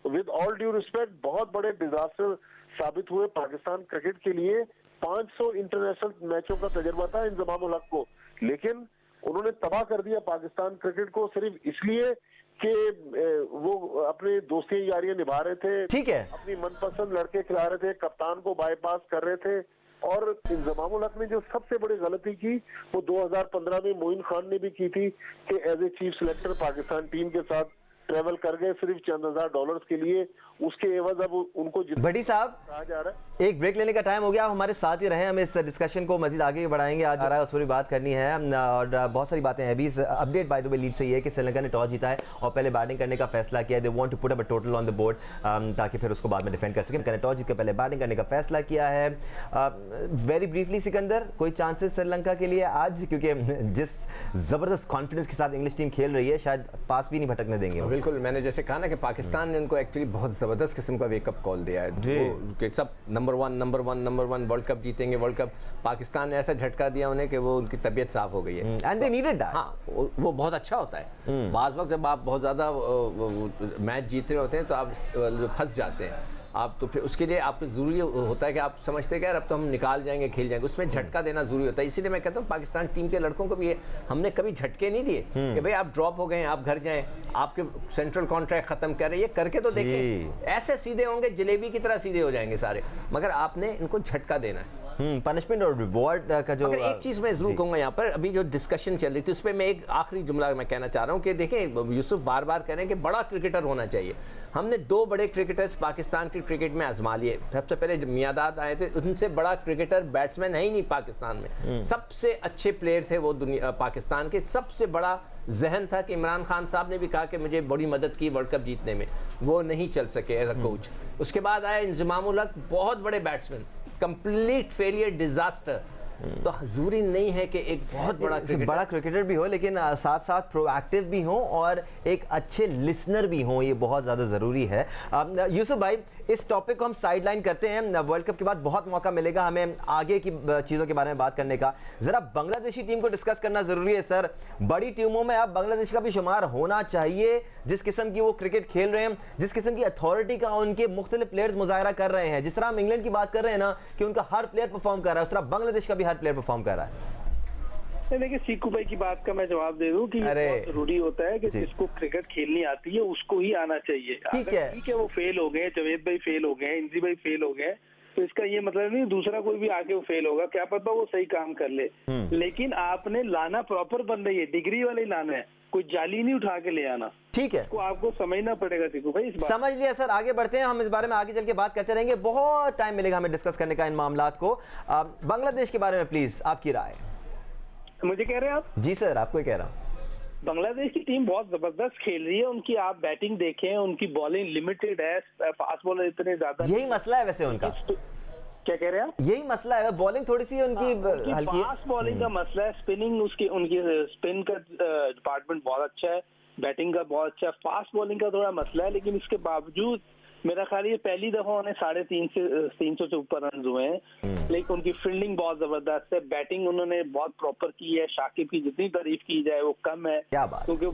with all due respect बहुत बड़े डिजास्टर साबित हुए पाकिस्तान क्रिकेट के लिए। 500 इंटरनेशनल मैचों का तजुर्बा था इंजमाम उल हक को, लेकिन उन्होंने तबाह कर दिया पाकिस्तान क्रिकेट को सिर्फ इसलिए कि वो अपने दोस्ती यारियां निभा रहे थे, ठीक है, अपनी मनपसंद लड़के खिला रहे थे, कप्तान को बाईपास कर रहे थे। और इंजमाम उल हक ने जो सबसे बड़ी गलती की वो 2015 में मोइन खान ने भी की थी कि as a chief selector Pakistan team के साथ ट्रेवल कर गए सिर्फ चंद $1000 के लिए। उसके एवज अब उनको बड़ी साहब कहा जा रहा है। एक ब्रेक लेने का टाइम हो गया, आप हमारे साथ ही रहें, हम इस डिस्कशन को मजीद आगे बढ़ाएंगे। आज आ रहा है उस पर भी बात करनी है और बहुत सारी बातें हैं। अभी update by the way lead से ये है कि श्रीलंका ने टॉस जीता है और पहले बैटिंग करने का फैसला किया है। They want to put up a total on the board ताकि फिर उसको बाद में डिफेंड कर सकें। टॉस जीत के पहले बैटिंग करने का फैसला किया है। वेरी ब्रीफली सिकंदर, कोई चांसेस श्रीलंका के लिए आज, क्योंकि जिस जबरदस्त कॉन्फिडेंस के साथ इंग्लिश टीम खेल रही है शायद पास भी नहीं भटकने देंगे। बिल्कुल, मैंने जैसे कहा ना कि पाकिस्तान ने उनको एक्चुअली बहुत जबरदस्त किस्म का वेकअप कॉल दिया है कि सब नंबर वन वर्ल्ड कप जीतेंगे, वर्ल्ड कप। पाकिस्तान ने ऐसा झटका दिया उन्हें कि वो उनकी तबीयत साफ हो गई है एंड दे नीडेड दैट। हाँ, वो बहुत अच्छा होता है। बाज़ वक्त जब आप बहुत ज़्यादा मैच जीत रहे होते हैं तो आप फंस जाते हैं आप, तो फिर उसके लिए आपको ज़रूरी होता है कि आप समझते हैं कि यार अब तो हम निकाल जाएंगे, खेल जाएंगे, उसमें झटका देना ज़रूरी होता है। इसीलिए मैं कहता हूँ पाकिस्तान टीम के लड़कों को भी हमने कभी झटके नहीं दिए कि भाई आप ड्रॉप हो गए, आप घर जाएं, आपके सेंट्रल कॉन्ट्रैक्ट ख़त्म कर रहे, ये करके तो देखें। ऐसे सीधे होंगे, जलेबी की तरह सीधे हो जाएंगे सारे, मगर आपने इनको झटका देना है। पनिशमेंट और रिवॉर्ड का जो, मगर एक चीज़ मैं ज़रूर कहूँगा यहाँ पर, अभी जो डिस्कशन चल रही थी उस पर मैं एक आखिरी जुमला मैं कहना चाह रहा हूँ कि देखें, यूसुफ बार बार कह रहे हैं कि बड़ा क्रिकेटर होना चाहिए। हमने 2 बड़े क्रिकेटर्स पाकिस्तान के क्रिकेट में आजमा लिए। सबसे पहले जब मियादाद आए थे, उनसे बड़ा क्रिकेटर बैट्समैन है ही नहीं पाकिस्तान में। सबसे अच्छे प्लेयर थे वो दुनिया पाकिस्तान के। सबसे बड़ा जहन था कि इमरान खान साहब ने भी कहा कि मुझे बड़ी मदद की वर्ल्ड कप जीतने में, वो नहीं चल सके एज अ कोच। उसके बाद आए इंजमाम उल हक, बहुत बड़े बैट्समैन, कंप्लीट फेलियर, डिजास्टर। तो जरूरी नहीं है कि एक बहुत बड़ा क्रिकेटर भी हो, लेकिन साथ साथ प्रोएक्टिव भी हो और एक अच्छे लिसनर भी हो, ये बहुत ज़्यादा ज़रूरी है। यूसुफ भाई, इस टॉपिक को हम साइड लाइन करते हैं। वर्ल्ड कप के बाद बहुत मौका मिलेगा हमें आगे की चीज़ों के बारे में बात करने का। ज़रा बांग्लादेशी टीम को डिस्कस करना ज़रूरी है सर। बड़ी टीमों में अब बांग्लादेश का भी शुमार होना चाहिए। जिस किस्म की वो क्रिकेट खेल रहे हैं, जिस किस्म की अथॉरिटी का उनके मुख्तलिफ प्लेयर्स मुजाहरा कर रहे हैं, जिस तरह हम इंग्लैंड की बात कर रहे हैं ना कि उनका हर प्लेयर परफॉर्म कर रहा है, उस तरह बांग्लादेश का भी हर प्लेयर परफॉर्म कर रहा है। देखिए, सीकू भाई की बात का मैं जवाब दे दूं कि बहुत जरूरी होता है कि जिसको क्रिकेट खेलनी आती है उसको ही आना चाहिए। ठीक है, वो फेल हो गए, जवेद भाई फेल हो गए, इंजी भाई फेल हो गए, तो इसका ये मतलब नहीं दूसरा कोई भी आके वो फेल होगा, क्या पता वो सही काम कर ले। लेकिन आपने लाना प्रॉपर बंदे, ये डिग्री वाले लाना है, कोई जाली नहीं उठा के ले आना। ठीक है, इसको आपको समझना पड़ेगा सीकू भाई। इस समझ लिया सर, आगे बढ़ते हैं। हम इस बारे में आगे चल के बात करते रहेंगे, बहुत टाइम मिलेगा हमें डिस्कस करने का इन मामलात को। बांग्लादेश के बारे में प्लीज आपकी राय। मुझे कह रहे हैं आप? जी सर, आपको ही कह रहा हूँ। बांग्लादेश की टीम बहुत जबरदस्त खेल रही है। उनकी आप बैटिंग देखें, उनकी बॉलिंग लिमिटेड है, फास्ट बॉलर इतने ज्यादा। यही मसला है वैसे उनका। क्या कह रहे हैं आप? यही मसला है, बॉलिंग थोड़ी सी उनकी हल्की, फास्ट बॉलिंग का मसला है। स्पिनिंग उनकी स्पिन का डिपार्टमेंट बहुत अच्छा है, बैटिंग का बहुत अच्छा है, फास्ट बॉलिंग का थोड़ा मसला है। लेकिन इसके बावजूद मेरा ख्याल ये पहली दफा उन्हें 350 से ऊपर रन हुए हैं। लेकिन उनकी फील्डिंग बहुत जबरदस्त है, बैटिंग उन्होंने बहुत प्रॉपर की है। शाकिब की जितनी तारीफ की जाए वो कम है, क्या बात। क्योंकि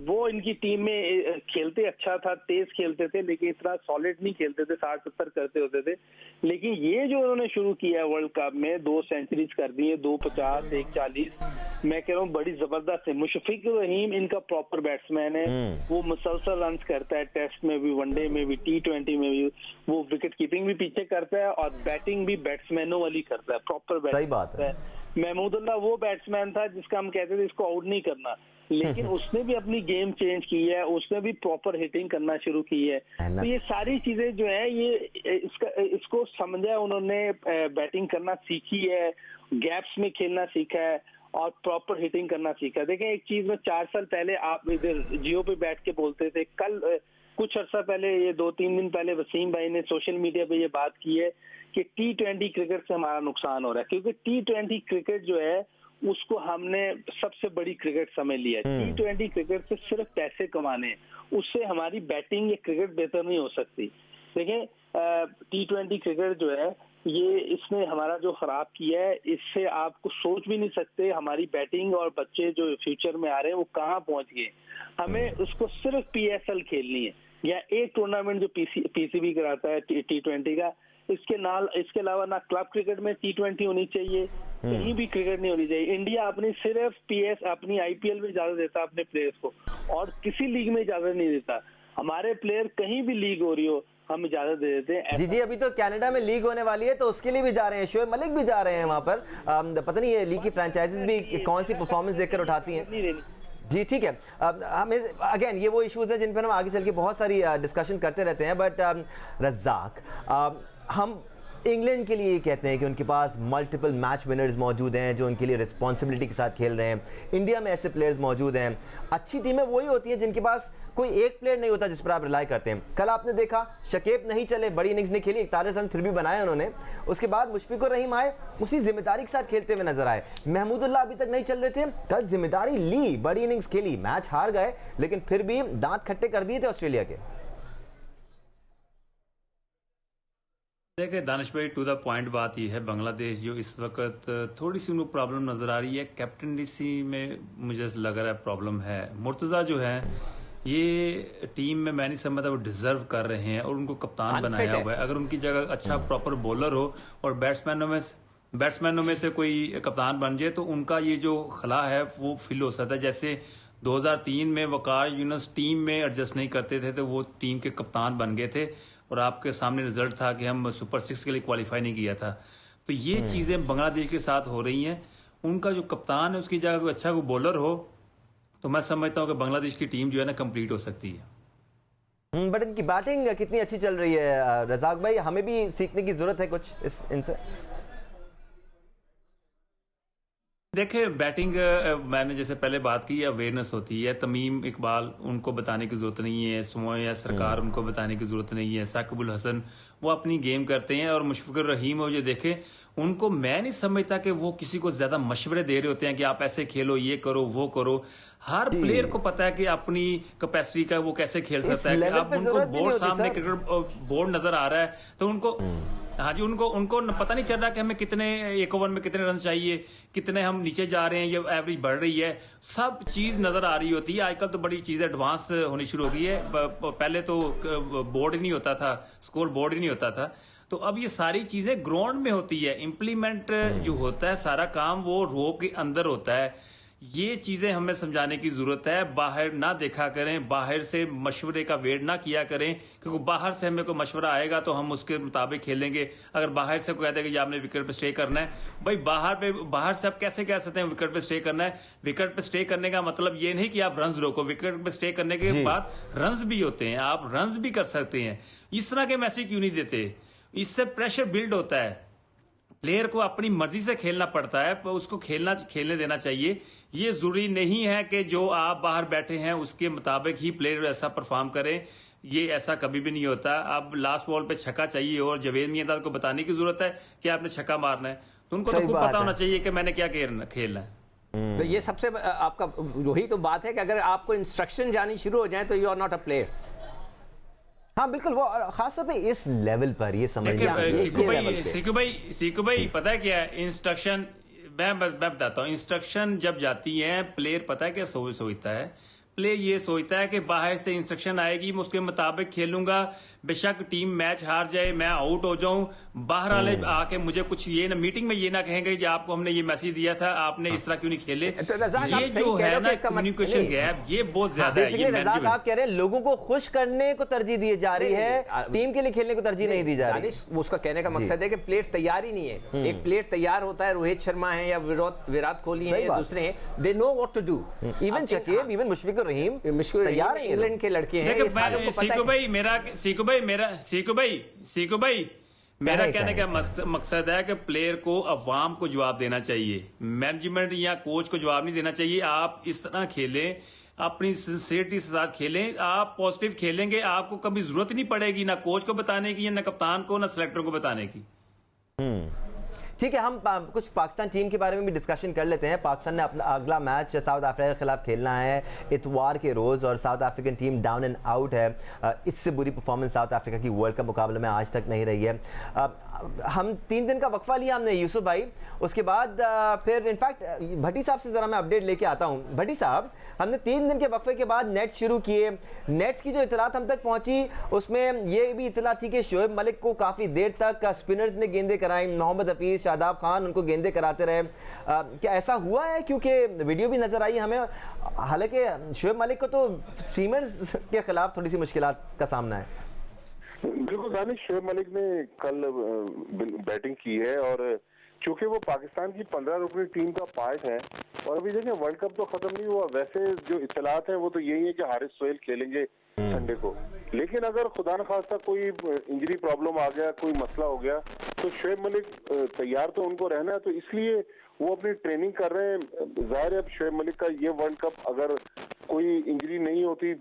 वो इनकी टीम में खेलते अच्छा था, तेज खेलते थे, लेकिन इतना सॉलिड नहीं खेलते थे, 60-70 करते होते थे। लेकिन ये जो उन्होंने शुरू किया है वर्ल्ड कप में, 2 सेंचुरीज कर दी है, 250, 140, मैं कह रहा हूँ बड़ी जबरदस्त है। मुशफिक रहीम इनका प्रॉपर बैट्समैन है, वो मुसलसल रन करता है, टेस्ट में भी, वनडे में भी, T20 में भी। वो विकेट कीपिंग भी पीछे करता है और बैटिंग भी बैट्समैनों वाली करता है, प्रॉपर सही बात है। महमूदुल्लाह वो बैट्समैन था जिसका हम कहते थे इसको आउट नहीं करना, लेकिन उसने भी अपनी गेम चेंज की है, उसने भी प्रॉपर हिटिंग करना शुरू की है। तो ये सारी चीजें जो है ये इसको समझा है उन्होंने, बैटिंग करना सीखी है, गैप्स में खेलना सीखा है और प्रॉपर हिटिंग करना सीखा है। देखें एक चीज में 4 साल पहले आप इधर जियो पे बैठ के बोलते थे, कल कुछ अर्सा पहले, ये 2-3 दिन पहले वसीम भाई ने सोशल मीडिया पे ये बात की है कि T20 क्रिकेट से हमारा नुकसान हो रहा है, क्योंकि T20 क्रिकेट जो है उसको हमने सबसे बड़ी क्रिकेट समझ लिया है। T20 क्रिकेट से सिर्फ पैसे कमाने हैं, उससे हमारी बैटिंग या क्रिकेट बेहतर नहीं हो सकती। देखें T20 क्रिकेट जो है ये इसने हमारा जो खराब किया है, इससे आपको सोच भी नहीं सकते हमारी बैटिंग और बच्चे जो फ्यूचर में आ रहे हैं वो कहाँ पहुंच गए। हमें उसको सिर्फ PSL खेलनी है या एक टूर्नामेंट जो PCB कराता है T20 का, इसके अलावा ना क्लब क्रिकेट में T20 होनी चाहिए, कहीं भी क्रिकेट नहीं होनी चाहिए। इंडिया अपनी सिर्फ अपनी IPL में इजाजत देता है अपने प्लेयर्स को, और किसी लीग में इजाजत नहीं देता। हमारे प्लेयर कहीं भी लीग हो रही हो हम इजाजत दे देते हैं। जी, अभी तो कनाडा में लीग होने वाली है तो उसके लिए भी जा रहे हैं, शोएब मलिक भी जा रहे हैं वहां पर। पता नहीं ये लीग की फ्रेंचाइजीज भी कौन सी परफॉर्मेंस देखकर उठाती हैं। जी ठीक है, हमें अगेन ये वो इश्यूज हैं जिन पर हम आगे चल के बहुत सारी डिस्कशन करते रहते हैं। बट रज़ाक, हम इंग्लैंड के लिए कहते हैं कि उनके पास मल्टीपल मैच विनर्स मौजूद हैं जो उनके लिए रिस्पॉन्सिबिलिटी के साथ खेल रहे हैं। इंडिया में ऐसे प्लेयर्स मौजूद हैं। अच्छी टीमें वही होती हैं जिनके पास कोई एक प्लेयर नहीं होता जिस पर आप रिलाई करते हैं। कल आपने देखा शकीब नहीं चले, बड़ी इनिंग्स नहीं खेली, 41 रन फिर भी बनाए उन्होंने। उसके बाद मुशफिकुर रहीम आए, उसी जिम्मेदारी के साथ खेलते हुए नजर आए। महमूदुल्लाह अभी तक नहीं चल रहे थे, कल जिम्मेदारी ली, बड़ी इनिंग्स खेली, मैच हार गए लेकिन फिर भी दांत खट्टे कर दिए थे ऑस्ट्रेलिया के। देखिए दानिश भाई, टू द पॉइंट बात यह है, बांग्लादेश जो इस वक्त थोड़ी सी उनको प्रॉब्लम नजर आ रही है, कैप्टनसी में मुझे लग रहा है प्रॉब्लम है। मुर्तजा जो है ये टीम में मैं नहीं समझता वो डिजर्व कर रहे हैं और उनको कप्तान बनाया हुआ है। अगर उनकी जगह अच्छा प्रॉपर बॉलर हो और बैट्समैनों में से कोई कप्तान बन जाए तो उनका ये जो खला है वो फिल हो सकता है। जैसे 2003 में वकार यूनुस टीम में एडजस्ट नहीं करते थे तो वो टीम के कप्तान बन गए थे और आपके सामने रिजल्ट था कि हम सुपर 6 के लिए क्वालिफाई नहीं किया था। तो ये चीजें बांग्लादेश के साथ हो रही हैं। उनका जो कप्तान है उसकी जगह कोई अच्छा कोई बॉलर हो तो मैं समझता हूं कि बांग्लादेश की टीम जो है ना कंप्लीट हो सकती है। बट इनकी बैटिंग कितनी अच्छी चल रही है रज़ाक भाई, हमें भी सीखने की जरूरत है कुछ इनसे। देखिए बैटिंग मैंने जैसे पहले बात की, अवेयरनेस होती है। तमीम इकबाल उनको बताने की जरूरत नहीं है, सुमोय या सरकार उनको बताने की जरूरत नहीं है, साकिबुल हसन वो अपनी गेम करते हैं और मुशफिकुर रहीम हो जो देखे उनको मैं नहीं समझता कि वो किसी को ज्यादा मशवरे दे रहे होते हैं कि आप ऐसे खेलो, ये करो, वो करो। हर प्लेयर को पता है कि अपनी कैपेसिटी का वो कैसे खेल सकता है। कि अब उनको बोर्ड सामने क्रिकेट बोर्ड नजर आ रहा है तो उनको हाँ जी उनको पता नहीं चल रहा कि हमें कितने एक ओवर में कितने रन चाहिए, कितने हम नीचे जा रहे हैं, ये एवरेज बढ़ रही है, सब चीज नजर आ रही होती है। आजकल तो बड़ी चीजें एडवांस होनी शुरू हो गई है। पहले तो बोर्ड ही नहीं होता था, स्कोर बोर्ड ही नहीं होता था, तो अब ये सारी चीजें ग्राउंड में होती है। इंप्लीमेंट जो होता है सारा काम वो रो के अंदर होता है। ये चीजें हमें समझाने की जरूरत है। बाहर ना देखा करें, बाहर से मशवरे का वेट ना किया करें, क्योंकि बाहर से हमें कोई मशवरा आएगा तो हम उसके मुताबिक खेलेंगे। अगर बाहर से कोई कहता है कि आपने विकेट पे स्टे करना है, भाई बाहर से आप कैसे कह सकते हैं विकेट पे स्टे करना है। विकेट पे स्टे करने का मतलब ये नहीं कि आप रन्स रोको, विकेट पे स्टे करने के बाद रन्स भी होते हैं, आप रन्स भी कर सकते हैं। इस तरह के मैसेज क्यों नहीं देते? इससे प्रेशर बिल्ड होता है। प्लेयर को अपनी मर्जी से खेलना पड़ता है, उसको खेलने देना चाहिए। ये जरूरी नहीं है कि जो आप बाहर बैठे हैं उसके मुताबिक ही प्लेयर ऐसा परफॉर्म करें। ये ऐसा कभी भी नहीं होता। अब लास्ट बॉल पे छक्का चाहिए और जवेद मियांदाद को बताने की जरूरत है कि आपने छक्का मारना है, तो उनको तो खुद पता होना चाहिए कि मैंने क्या खेलना है। तो ये सबसे आपका वही तो बात है कि अगर आपको इंस्ट्रक्शन जानी शुरू हो जाए तो you are not a player. हाँ बिल्कुल, वो खासतौर पे इस लेवल पर ये समझ देखिए सीकू भाई पता है क्या है इंस्ट्रक्शन, मैं बताता हूँ। इंस्ट्रक्शन जब जाती है, प्लेयर पता है क्या सोचता है, प्लेयर ये सोचता है कि बाहर से इंस्ट्रक्शन आएगी, मैं उसके मुताबिक खेलूंगा, बेशक टीम मैच हार जाए, मैं आउट हो जाऊं, बाहर वाले आके मुझे कुछ ये ना मीटिंग में ये ना कहेंगे कि आपको हमने ये मैसेज दिया था, आपने इस तरह क्यों नहीं खेले। तो रज़ाक, आप ये सही जो कह रहे है हो ना कि इसका कम्युनिकेशन गैप, ये बहुत ज्यादा है। ये रज़ाक मैनेजमेंट, आप कह रहे हैं लोगों को खुश करने को तरजीह दी जा रही है, टीम के लिए खेलने को तरजीह नहीं दी जा रही। दानिश, उसका कहने का मकसद है कि प्लेयर तैयार ही नहीं है। एक प्लेयर तैयार होता है, रोहित शर्मा है या विराट कोहली है या दूसरे हैं, they know what to do. Even Shakib, even Mushfiqur Rahim तैयार है, इंग्लैंड के लड़के हैं। सीकू भाई मेरा कहने का मकसद है कि प्लेयर को, अवाम को जवाब देना चाहिए, मैनेजमेंट या कोच को जवाब नहीं देना चाहिए। आप इस तरह खेलें, अपनी सिंसियरिटी के साथ खेलें, आप पॉजिटिव खेलेंगे, आपको कभी जरूरत नहीं पड़ेगी ना कोच को बताने की, ना कप्तान को, ना सिलेक्टर को बताने की। ठीक है, हम कुछ पाकिस्तान टीम के बारे में भी डिस्कशन कर लेते हैं। पाकिस्तान ने अपना अगला मैच साउथ अफ्रीका के खिलाफ खेलना है इतवार के रोज़, और south African team down and out है। इससे बुरी परफॉर्मेंस साउथ अफ्रीका की वर्ल्ड कप मुकाबले में आज तक नहीं रही है। हम 3 दिन का वक्फा लिया हमने यूसुफ भाई, उसके बाद फिर इनफैक्ट भट्टी साहब से ज़रा मैं अपडेट लेके आता हूँ। भट्टी साहब, हमने 3 दिन के वक्फे के बाद नेट शुरू किए, नेट्स की जो इतलात हम तक पहुंची उसमें ये भी इतला थी कि शोएब मलिक को काफ़ी देर तक स्पिनर्स ने गेंदें कराई, मोहम्मद हफीज़, शादाब खान उनको गेंदें कराते रहे। क्या ऐसा हुआ है? क्योंकि वीडियो भी नज़र आई हमें, हालांकि शोएब मलिक को तो स्पिनर्स के खिलाफ थोड़ी सी मुश्किलात का सामना है। बिल्कुल दानिश, शोएब मलिक ने कल बैटिंग की है, और चूंकि वो पाकिस्तान की 15 रुकनी टीम का पार्ट है, और अभी देखें वर्ल्ड कप तो खत्म नहीं हुआ, वैसे जो इत्तलात है वो तो यही है कि हारिस सोहेल खेलेंगे संडे को। लेकिन अगर खुदा न खास्ता कोई इंजरी प्रॉब्लम आ गया, कोई मसला हो गया, तो शोएब मलिक तैयार तो उनको रहना है, तो इसलिए वो अपनी ट्रेनिंग कर रहे हैं। जाहिर है अब शोएब मलिक का ये वर्ल्ड कप अगर कोई इंजरी नहीं होती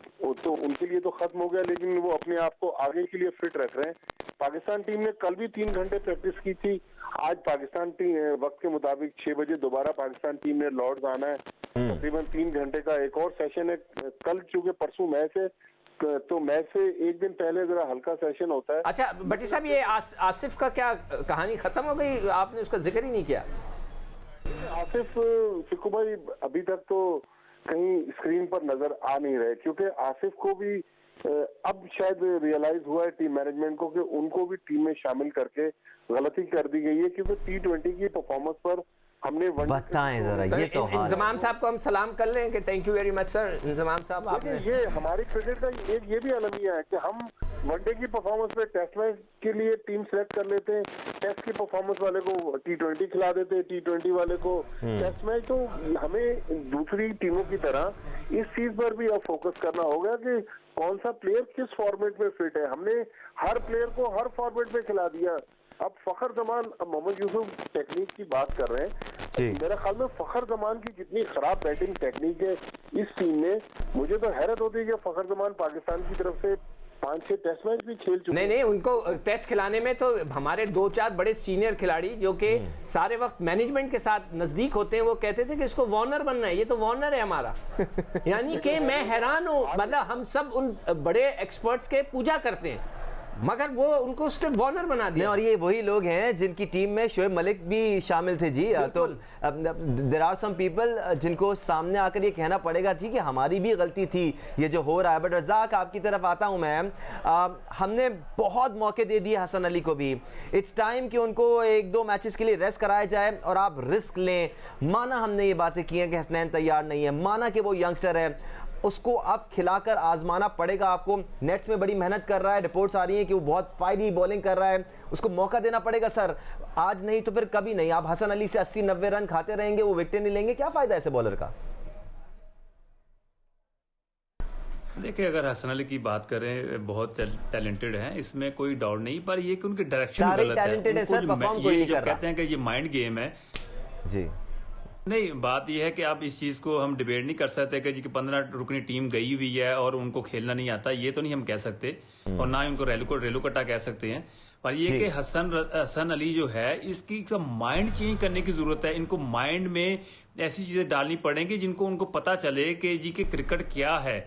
तो उनके लिए तो खत्म हो गया, लेकिन वो अपने आप को आगे के लिए फिट रख रहे हैं। पाकिस्तान टीम ने कल भी 3 घंटे प्रैक्टिस की थी। आज पाकिस्तान टीम वक्त के मुताबिक 6 बजे दोबारा पाकिस्तान टीम ने लॉर्ड्स आना है, तकरीबन 3 घंटे का एक और सेशन है। कल चूंकि परसों मैच है, तो मैच से एक दिन पहले जरा हल्का सेशन होता है। अच्छा भट्टी साहब, ये आसिफ का क्या कहानी खत्म हो गई? आपने उसका जिक्र ही नहीं किया। आसिफ फिक्कू भाई अभी तक तो कहीं स्क्रीन पर नजर आ नहीं रहे, क्योंकि आसिफ को भी अब शायद रियलाइज हुआ है टीम मैनेजमेंट को कि उनको भी टीम में शामिल करके गलती कर दी गई है, क्योंकि T20 की परफॉर्मेंस पर हमने बताएं जरा ये तो इंजमाम साहब को हम सलाम कर लें कि thank you very much sir. Inzamam साहब, आपने ये हमारी क्रिकेट का ये भी अलमिया है कि हम वनडे की परफॉर्मेंस पे टेस्ट मैच के लिए टीम सेलेक्ट कर लेते हैं, टेस्ट की परफॉर्मेंस वाले को T20 खिला देते हैं, T20 वाले को टेस्ट मैच। तो हमें दूसरी टीमों की तरह इस चीज पर भी अब फोकस करना होगा कि कौन सा प्लेयर किस फॉर्मेट में फिट है। हमने हर प्लेयर को हर फॉर्मेट में खिला दिया। अब फखर जमान, अब मोहम्मद यूसुफ टेक्निक की बात कर रहे हैं, मेरे ख्याल में फखर जमान की जितनी खराब बैटिंग टेक्निक है इस टीम में, मुझे तो हैरत होती है कि फखर जमान पाकिस्तान की तरफ से 5-6 टेस्ट मैच भी खेल चुके। नहीं, उनको टेस्ट खिलाने में तो हमारे 2-4 बड़े सीनियर खिलाड़ी जो कि सारे वक्त मैनेजमेंट के साथ नजदीक होते हैं, वो कहते थे कि इसको वार्नर बनना है, ये तो वार्नर है हमारा। यानी कि मैं हैरान हूँ, मतलब हम सब उन बड़े एक्सपर्ट्स के पूजा करते हैं, मगर वो उनको उसने वार्नर बना दिया। और ये वही लोग हैं जिनकी टीम में शोएब मलिक भी शामिल थे जी। तो देयर आर सम पीपल जिनको सामने आकर ये कहना पड़ेगा जी कि हमारी भी गलती थी ये जो हो रहा है। बट रज़ाक, आपकी तरफ आता हूं मैं, हमने बहुत मौके दे दिए हसन अली को भी। इट्स टाइम कि उनको 1-2 मैचेस के लिए रेस्ट कराया जाए और आप रिस्क लें। माना हमने ये बातें की हैं कि हसनैन तैयार नहीं है, माना कि वो यंगस्टर है, उसको अब खिलाकर आजमाना पड़ेगा आपको। नेट्स में बड़ी मेहनत कर रहा है, रिपोर्ट्स आ रही हैं कि वो बहुत फायदी बॉलिंग कर रहा है, उसको मौका देना पड़ेगा सर। आज नहीं तो फिर कभी नहीं। आप हसन अली से 80-90 रन खाते रहेंगे, वो विकेट नहीं लेंगे, क्या फायदा ऐसे बॉलर का? देखिए, अगर हसन अली की बात करें, बहुत टैलेंटेड हैं, इसमें कोई डाउट नहीं, पर ये कि उनके डायरेक्शन गलत है। सर, परफॉर्म कोई नहीं कर रहा। कहते हैं कि ये माइंड गेम है जी। नहीं, बात यह है कि आप इस चीज को हम डिबेट नहीं कर सकते कि जी कि 15 रुकनी टीम गई हुई है और उनको खेलना नहीं आता, ये तो नहीं हम कह सकते, और ना ही उनको रेलू कट्टा कह सकते हैं। पर ये कि हसन अली जो है, इसकी माइंड चेंज करने की जरूरत है। इनको माइंड में ऐसी चीजें डालनी पड़ेंगी जिनको उनको पता चले कि जी कि क्रिकेट क्या है।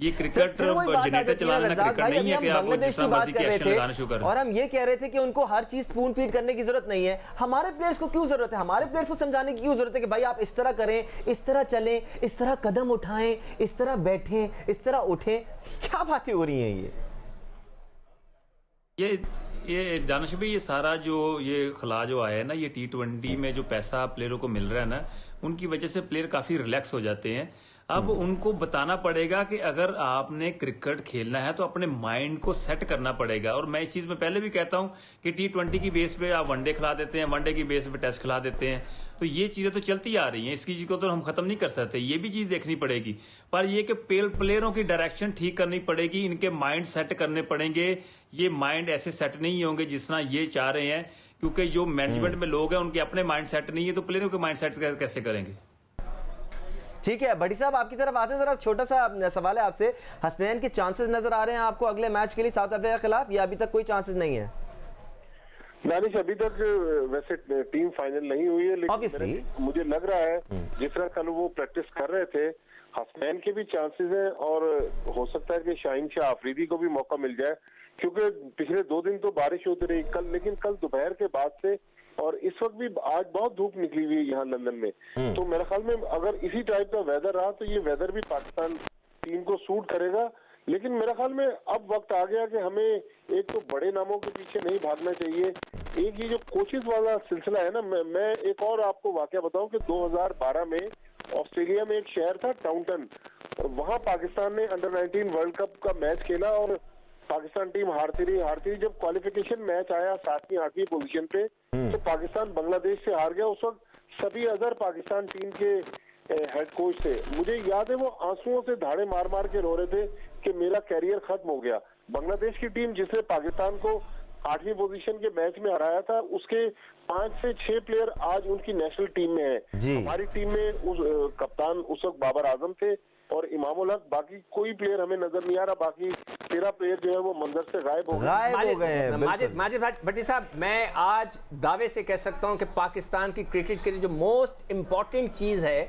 ये क्रिकेट जनरेटर चला लेना क्रिकेट नहीं है कि आप जिस तरह मर्जी की एक्शन लगाना शुरू करें। और हम ये कह रहे थे कि उनको हर चीज स्पून फीड करने की जरूरत नहीं है। हमारे प्लेयर्स को क्यों जरूरत है? हमारे प्लेयर्स को समझाने की क्यों जरूरत है कि भाई आप इस तरह करें, इस तरह चलें, इस तरह कदम उठाएं, इस तरह बैठें, इस तरह उठें? क्या बातें हो रही हैं ये दानिश भाई, ये सारा जो ये खला जो आया है ना, ये T20 में जो पैसा प्लेयरों को मिल रहा है ना, उनकी वजह से प्लेयर काफी रिलैक्स हो जाते हैं। अब उनको बताना पड़ेगा कि अगर आपने क्रिकेट खेलना है तो अपने माइंड को सेट करना पड़ेगा। और मैं इस चीज में पहले भी कहता हूं कि T20 की बेस पे आप वनडे खिला देते हैं, वनडे की बेस पे टेस्ट खिला देते हैं, तो ये चीजें तो चलती आ रही हैं, इसकी चीज को तो हम खत्म नहीं कर सकते। ये भी चीज देखनी पड़ेगी, पर ये कि प्लेयरों की डायरेक्शन ठीक करनी पड़ेगी, इनके माइंड सेट करने पड़ेंगे। ये माइंड ऐसे सेट नहीं होंगे जिस तरह ये चाह रहे हैं, क्योंकि जो मैनेजमेंट में लोग हैं उनके अपने माइंड सेट नहीं है, तो प्लेयरों के माइंड सेट कैसे करेंगे? ठीक है बड़ी साहब, आपकी तरफ आते हैं, जरा छोटा सा सवाल है आपसे। हसनैन के चांसेस नजर आ रहे हैं आपको अगले मैच के लिए साउथ अफ्रीका के खिलाफ, या अभी तक कोई चांसेस नहीं है? दानिश, अभी तक वैसे टीम फाइनल नहीं हुई है, लेकिन मुझे लग रहा है जिस तरह कल वो प्रैक्टिस कर रहे थे, हसनैन के भी चांसेस हैं और हो सकता है कि शाहीन शाह अफरीदी को भी मौका मिल जाए, क्योंकि पिछले 2 दिन तो बारिश होती रही कल, लेकिन कल दोपहर के बाद से और इस वक्त भी आज बहुत धूप निकली हुई है यहाँ लंदन में, तो मेरे ख्याल में अगर इसी टाइप का वेदर रहा तो ये वेदर भी पाकिस्तान टीम को सूट करेगा। लेकिन मेरे ख्याल में अब वक्त आ गया कि हमें एक तो बड़े नामों के पीछे नहीं भागना चाहिए। एक ये जो कोचेस वाला सिलसिला है ना, मैं एक और आपको वाकया बताऊं कि 2012 में ऑस्ट्रेलिया में एक शहर था टाउनटन, वहां पाकिस्तान ने अंडर-19 वर्ल्ड कप का मैच खेला और पाकिस्तान टीम हारती रही। जब क्वालिफिकेशन मैच आया 7वीं 8वीं पोजीशन पे, तो पाकिस्तान बांग्लादेश से हार गया। उस वक्त सभी अजहर पाकिस्तान टीम के हेड कोच थे, मुझे याद है वो आंसुओं से धाड़े मार मार के रो रहे थे कि मेरा कैरियर खत्म हो गया। बांग्लादेश की टीम जिसने पाकिस्तान को 8वीं पोजीशन के मैच में हराया था, उसके 5 से 6 प्लेयर आज उनकी नेशनल टीम में है। हमारी टीम में उस कप्तान उस वक्त बाबर आजम थे और इमामुल हक, बाकी कोई प्लेयर हमें नजर नहीं आ रहा। बाकी 13 प्लेयर जो है वो मंजर से गायब हो गए। माजिद भट्टी साहब, मैं आज दावे से कह सकता हूं कि पाकिस्तान की क्रिकेट के लिए जो मोस्ट इंपॉर्टेंट चीज है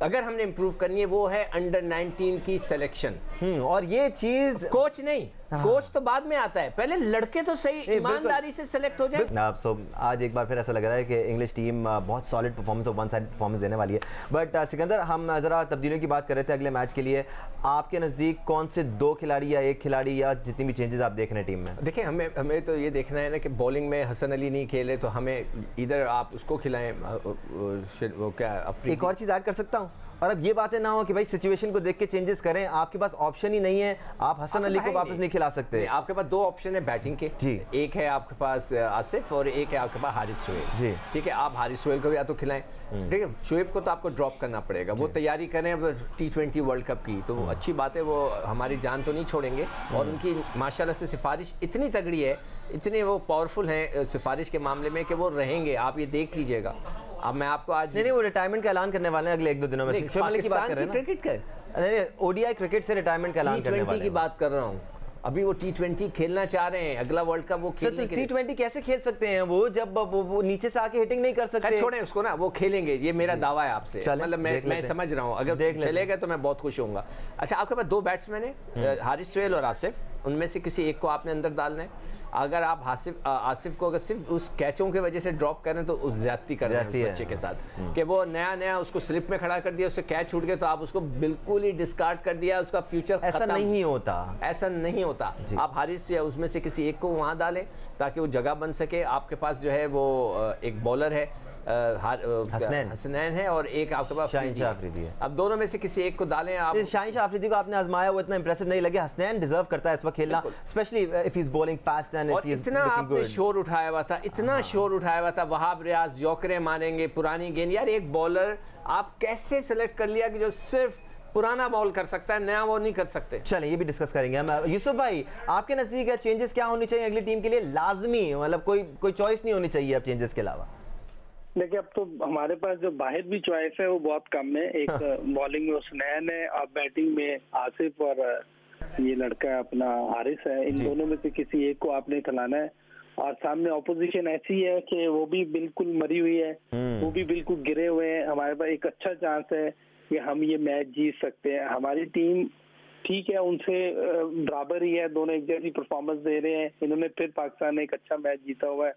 अगर हमने इंप्रूव करनी है वो है अंडर-19 की सिलेक्शन। और ये चीज कोच नहीं, कोच तो बाद में आता है, पहले लड़के तो सही ईमानदारी से सिलेक्ट हो जाए। आप आज एक बार फिर ऐसा लग रहा है कि इंग्लिश टीम बहुत सॉलिड परफॉर्मेंस और वन साइड परफॉर्मेंस देने वाली है। बट सिकंदर, हम जरा तब्दीलियों की बात कर रहे थे अगले मैच के लिए। आपके नज़दीक कौन से 2 खिलाड़ी या 1 खिलाड़ी या जितनी भी चेंजेस आप देख रहे हैं टीम में? देखिए, हमें तो ये देखना है ना कि बॉलिंग में हसन अली नहीं खेले तो हमें इधर आप उसको खिलाएं, वो क्या एक और चीज़ ऐड कर सकता हूँ, और अब ये बातें ना हो कि भाई सिचुएशन को देख के चेंजेस करें, आपके पास ऑप्शन ही नहीं है, आप हसन अली को वापस नहीं खिला सकते। आपके पास 2 ऑप्शन है बैटिंग के जी, एक है आपके पास आसिफ और एक है आपके पास हारिस सोहेल जी। ठीक है, आप हारिस सोहेल को या तो खिलाएं, ठीक है, शोएब को तो आपको ड्रॉप करना पड़ेगा, वो तैयारी करें T20 वर्ल्ड कप की, तो अच्छी बात है, वो हमारी जान तो नहीं छोड़ेंगे। और उनकी माशाल्लाह से सिफारिश इतनी तगड़ी है, इतने वो पावरफुल हैं सिफारिश के मामले में कि वो रहेंगे, आप ये देख लीजिएगा। अब मैं आपको आज नहीं, वो रिटायरमेंट का ऐलान करने वाले हैं अगले 1-2 दिनों में। शोएब मलिक की बात कर रहे हैं ना, क्रिकेट का नहीं, ODI क्रिकेट से रिटायरमेंट का ऐलान करने वाले हैं। की बात कर रहा हूँ, अभी वो T20 खेलना चाह रहे हैं, अगला वर्ल्ड कप वो खेलने के लिए। T20 कैसे खेल सकते हैं वो जब वो नीचे से आके हिटिंग नहीं कर सकते? छोड़ें उसको ना, वो खेलेंगे, ये मेरा दावा है आपसे, मतलब मैं समझ रहा हूँ, अगर चले गए तो मैं बहुत खुश होऊंगा। अच्छा, आपके पास 2 बैट्समैन है, हारिस सोहेल और आसिफ, उनमें से किसी एक को आपने अंदर डालना है। अगर आप आसिफ को अगर सिर्फ उस कैचों की वजह से ड्रॉप करें तो उस ज्यादती कर रहे हैं उस बच्चे के साथ, कि वो नया उसको स्लिप में खड़ा कर दिया, उससे कैच छूट गया तो आप उसको बिल्कुल ही डिस्कार्ड कर दिया, उसका फ्यूचर ऐसा नहीं होता, ऐसा नहीं होता। आप हारिस या उसमें से किसी एक को वहां डालें ताकि वो जगह बन सके। आपके पास जो है वो एक बॉलर है हसनैन है और एक आपके पास शाहीन शाह अफरीदी है। अब दोनों में से किसी एक को डालें आप। शाहीन शाह अफरीदी को आपने आजमाया, वो इतना इंप्रेसिव नहीं लगे। हसनैन डिजर्व करता है इस वक्त खेलना, specially if he is bowling fast and if he is इतना आपने शोर उठाया हुआ था, इतना शोर उठाया हुआ था, वहाब रियाज यॉकरे मारेंगे, पुरानी गेंद। यार, एक बॉलर आप कैसे सेलेक्ट कर लिया कि जो सिर्फ पुराना बॉल कर सकता है, नया वो नहीं कर सकते? चलें, ये भी डिस्कस करेंगे हम। यूसुफ भाई, आपके नजदीक चेंजेस क्या होनी चाहिए अगली टीम के लिए? लाजमी, मतलब कोई चॉइस नहीं होनी चाहिए अब चेंजेस के अलावा? देखिए, अब तो हमारे पास जो बाहर भी चॉइस है वो बहुत कम है। एक बॉलिंग में हसनैन है और बैटिंग में आसिफ और ये लड़का अपना हारिस है। इन दोनों में से किसी एक को आपने खिलाना है। और सामने ऑपोजिशन ऐसी है कि वो भी बिल्कुल मरी हुई है, वो भी बिल्कुल गिरे हुए हैं। हमारे पास एक अच्छा चांस है कि हम ये मैच जीत सकते हैं। हमारी टीम ठीक है, उनसे बराबर ही है, दोनों एक जैसी परफॉर्मेंस दे रहे हैं। इन्होंने फिर पाकिस्तान ने एक अच्छा मैच जीता हुआ है,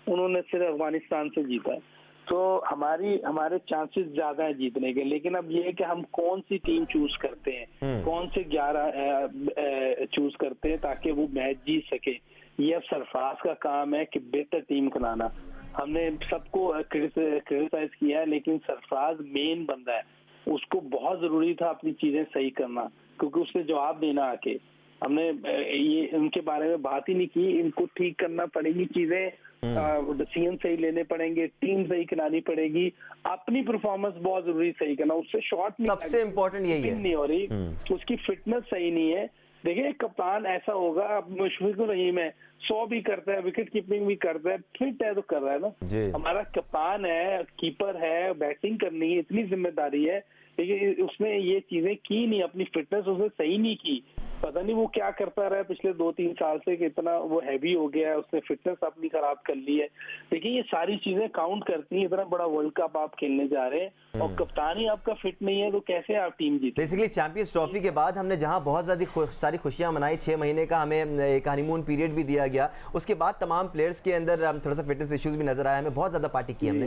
उन्होंने सिर्फ अफगानिस्तान से जीता है, तो हमारे चांसेस ज्यादा है जीतने के। लेकिन अब ये है कि हम कौन सी टीम चूज करते हैं, कौन से 11 चूज करते हैं ताकि वो मैच जीत सके। ये अब सरफराज का काम है कि बेहतर टीम बनाना। हमने सबको क्रिटिसाइज किया है, लेकिन सरफराज मेन बंदा है, उसको बहुत जरूरी था अपनी चीजें सही करना, क्योंकि उसने जवाब देना आके। हमने ये इनके बारे में बात ही नहीं की। इनको ठीक करना पड़ेगी चीजें, डिसीजन सही लेने पड़ेंगे, टीम सही करानी पड़ेगी, अपनी परफॉर्मेंस बहुत जरूरी सही करना। उससे शॉट सबसे इम्पोर्टेंट यही है, नहीं हो रही, उसकी फिटनेस सही नहीं है। देखिए कप्तान ऐसा होगा, अब मुशफिकुर रहीम है, 100 भी करता है, विकेट कीपिंग भी करता है, फिट है तो कर रहा है ना। हमारा कप्तान है, कीपर है, बैटिंग करनी है, इतनी जिम्मेदारी है, लेकिन उसने ये चीजें की नहीं, अपनी फिटनेस उसने सही नहीं की। पता नहीं वो क्या करता रहा पिछले 2-3 साल से कि इतना वो हैवी हो गया है, उसने फिटनेस अपनी खराब कर ली है। देखिए ये सारी चीजें काउंट करती हैं। इतना बड़ा वर्ल्ड कप आप खेलने जा रहे हैं और कप्तान ही आपका फिट नहीं है, तो कैसे आप टीम जीते। बेसिकली चैंपियंस ट्रॉफी के बाद हमने जहां बहुत ज्यादा सारी खुशियां मनाई, 6 महीने का हमें एक हनीमून पीरियड भी दिया गया, उसके बाद तमाम प्लेयर्स के अंदर थोड़ा सा फिटनेस इश्यूज भी नजर आया, हमें बहुत ज्यादा पार्टी की हमने,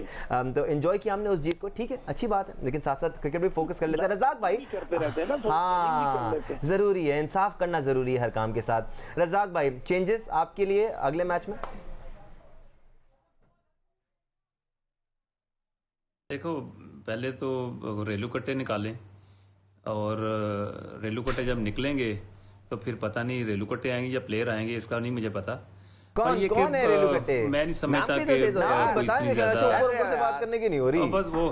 तो एंजॉय किया हमने उस जीत को। ठीक है, अच्छी बात है, लेकिन साथ साथ क्रिकेट भी फोकस कर लेते हैं। रज़ाक भाई करते रहते हैं ना, हाँ जरूरी है, इंसाफ करना जरूरी है हर काम के साथ। रज़ाक भाई, चेंजेस आपके लिए अगले मैच में? देखो पहले तो रेलू कट्टे निकालें, और रेलू कट्टे जब निकलेंगे तो फिर पता नहीं रेलू कट्टे आएंगे या प्लेयर आएंगे, इसका नहीं मुझे पता। कौन है रेलू कट्टे? मैं नहीं समझता नाम भी तो दे दो यार, कि इतनी ज्यादा ऊपर से बात करने की नहीं हो रही। बस वो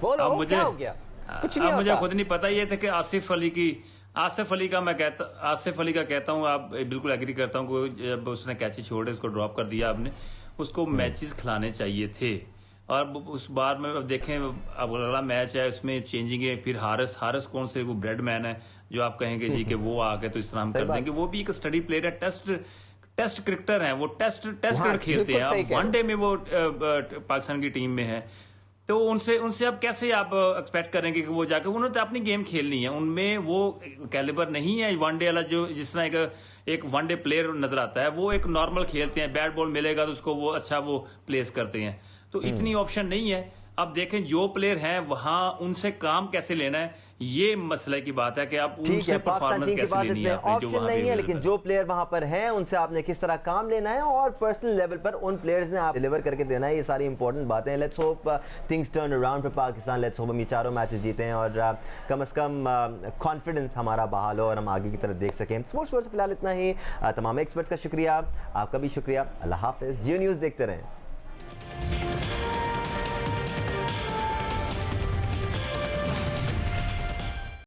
बोलो अब क्या हो गया? कुछ नहीं मुझे होता। खुद नहीं पता। ये थे कि आसिफ अली का कहता हूँ, आप बिल्कुल एग्री करता हूँ, जब उसने कैची छोड़े उसको ड्रॉप कर दिया आपने, उसको मैचेस खिलाने चाहिए थे। और उस बार में अब देखें, अब अगला मैच है उसमें चेंजिंग है, फिर हारिस कौन से वो ब्रेड मैन है जो आप कहेंगे जी कि वो आके तो इस तरह हम कर देंगे। वो भी एक स्टडी प्लेयर है, टेस्ट क्रिकेटर है, वो टेस्ट क्रिकेट खेलते हैं। अब वनडे में वो पाकिस्तान की टीम में है, तो उनसे अब कैसे आप एक्सपेक्ट करेंगे कि वो जाकर, उन्होंने तो अपनी गेम खेलनी है, उनमें वो कैलिबर नहीं है वनडे वाला। जो जिस तरह एक वनडे प्लेयर नजर आता है, वो एक नॉर्मल खेलते हैं, बैट बॉल मिलेगा तो उसको वो अच्छा वो प्लेस करते हैं, तो इतनी ऑप्शन नहीं है। अब देखें जो प्लेयर हैं वहां उनसे काम कैसे लेना है, ये मसले की बात है कि आप उनसे परफॉर्मेंस कैसे लेनी है। ऑप्शन नहीं है, लेकिन जो प्लेयर वहां पर हैं उनसे आपने किस तरह काम लेना है और पर्सनल लेवल पर उन प्लेयर्स ने आप डिलीवर करके देना है, ये सारी इंपॉर्टेंट बातें हैं। Let's hope things turn around for Pakistan. Let's hope हम ये चारों मैचेस जीते हैं और कम से कम कॉन्फिडेंस हमारा बहाल हो और हम आगे की तरफ देख सकें। स्पोर्ट्स पर फिलहाल इतना ही। तमाम एक्सपर्ट्स का शुक्रिया, आपका भी शुक्रिया। अल्लाह हाफिज़। जियो न्यूज़ देखते रहें।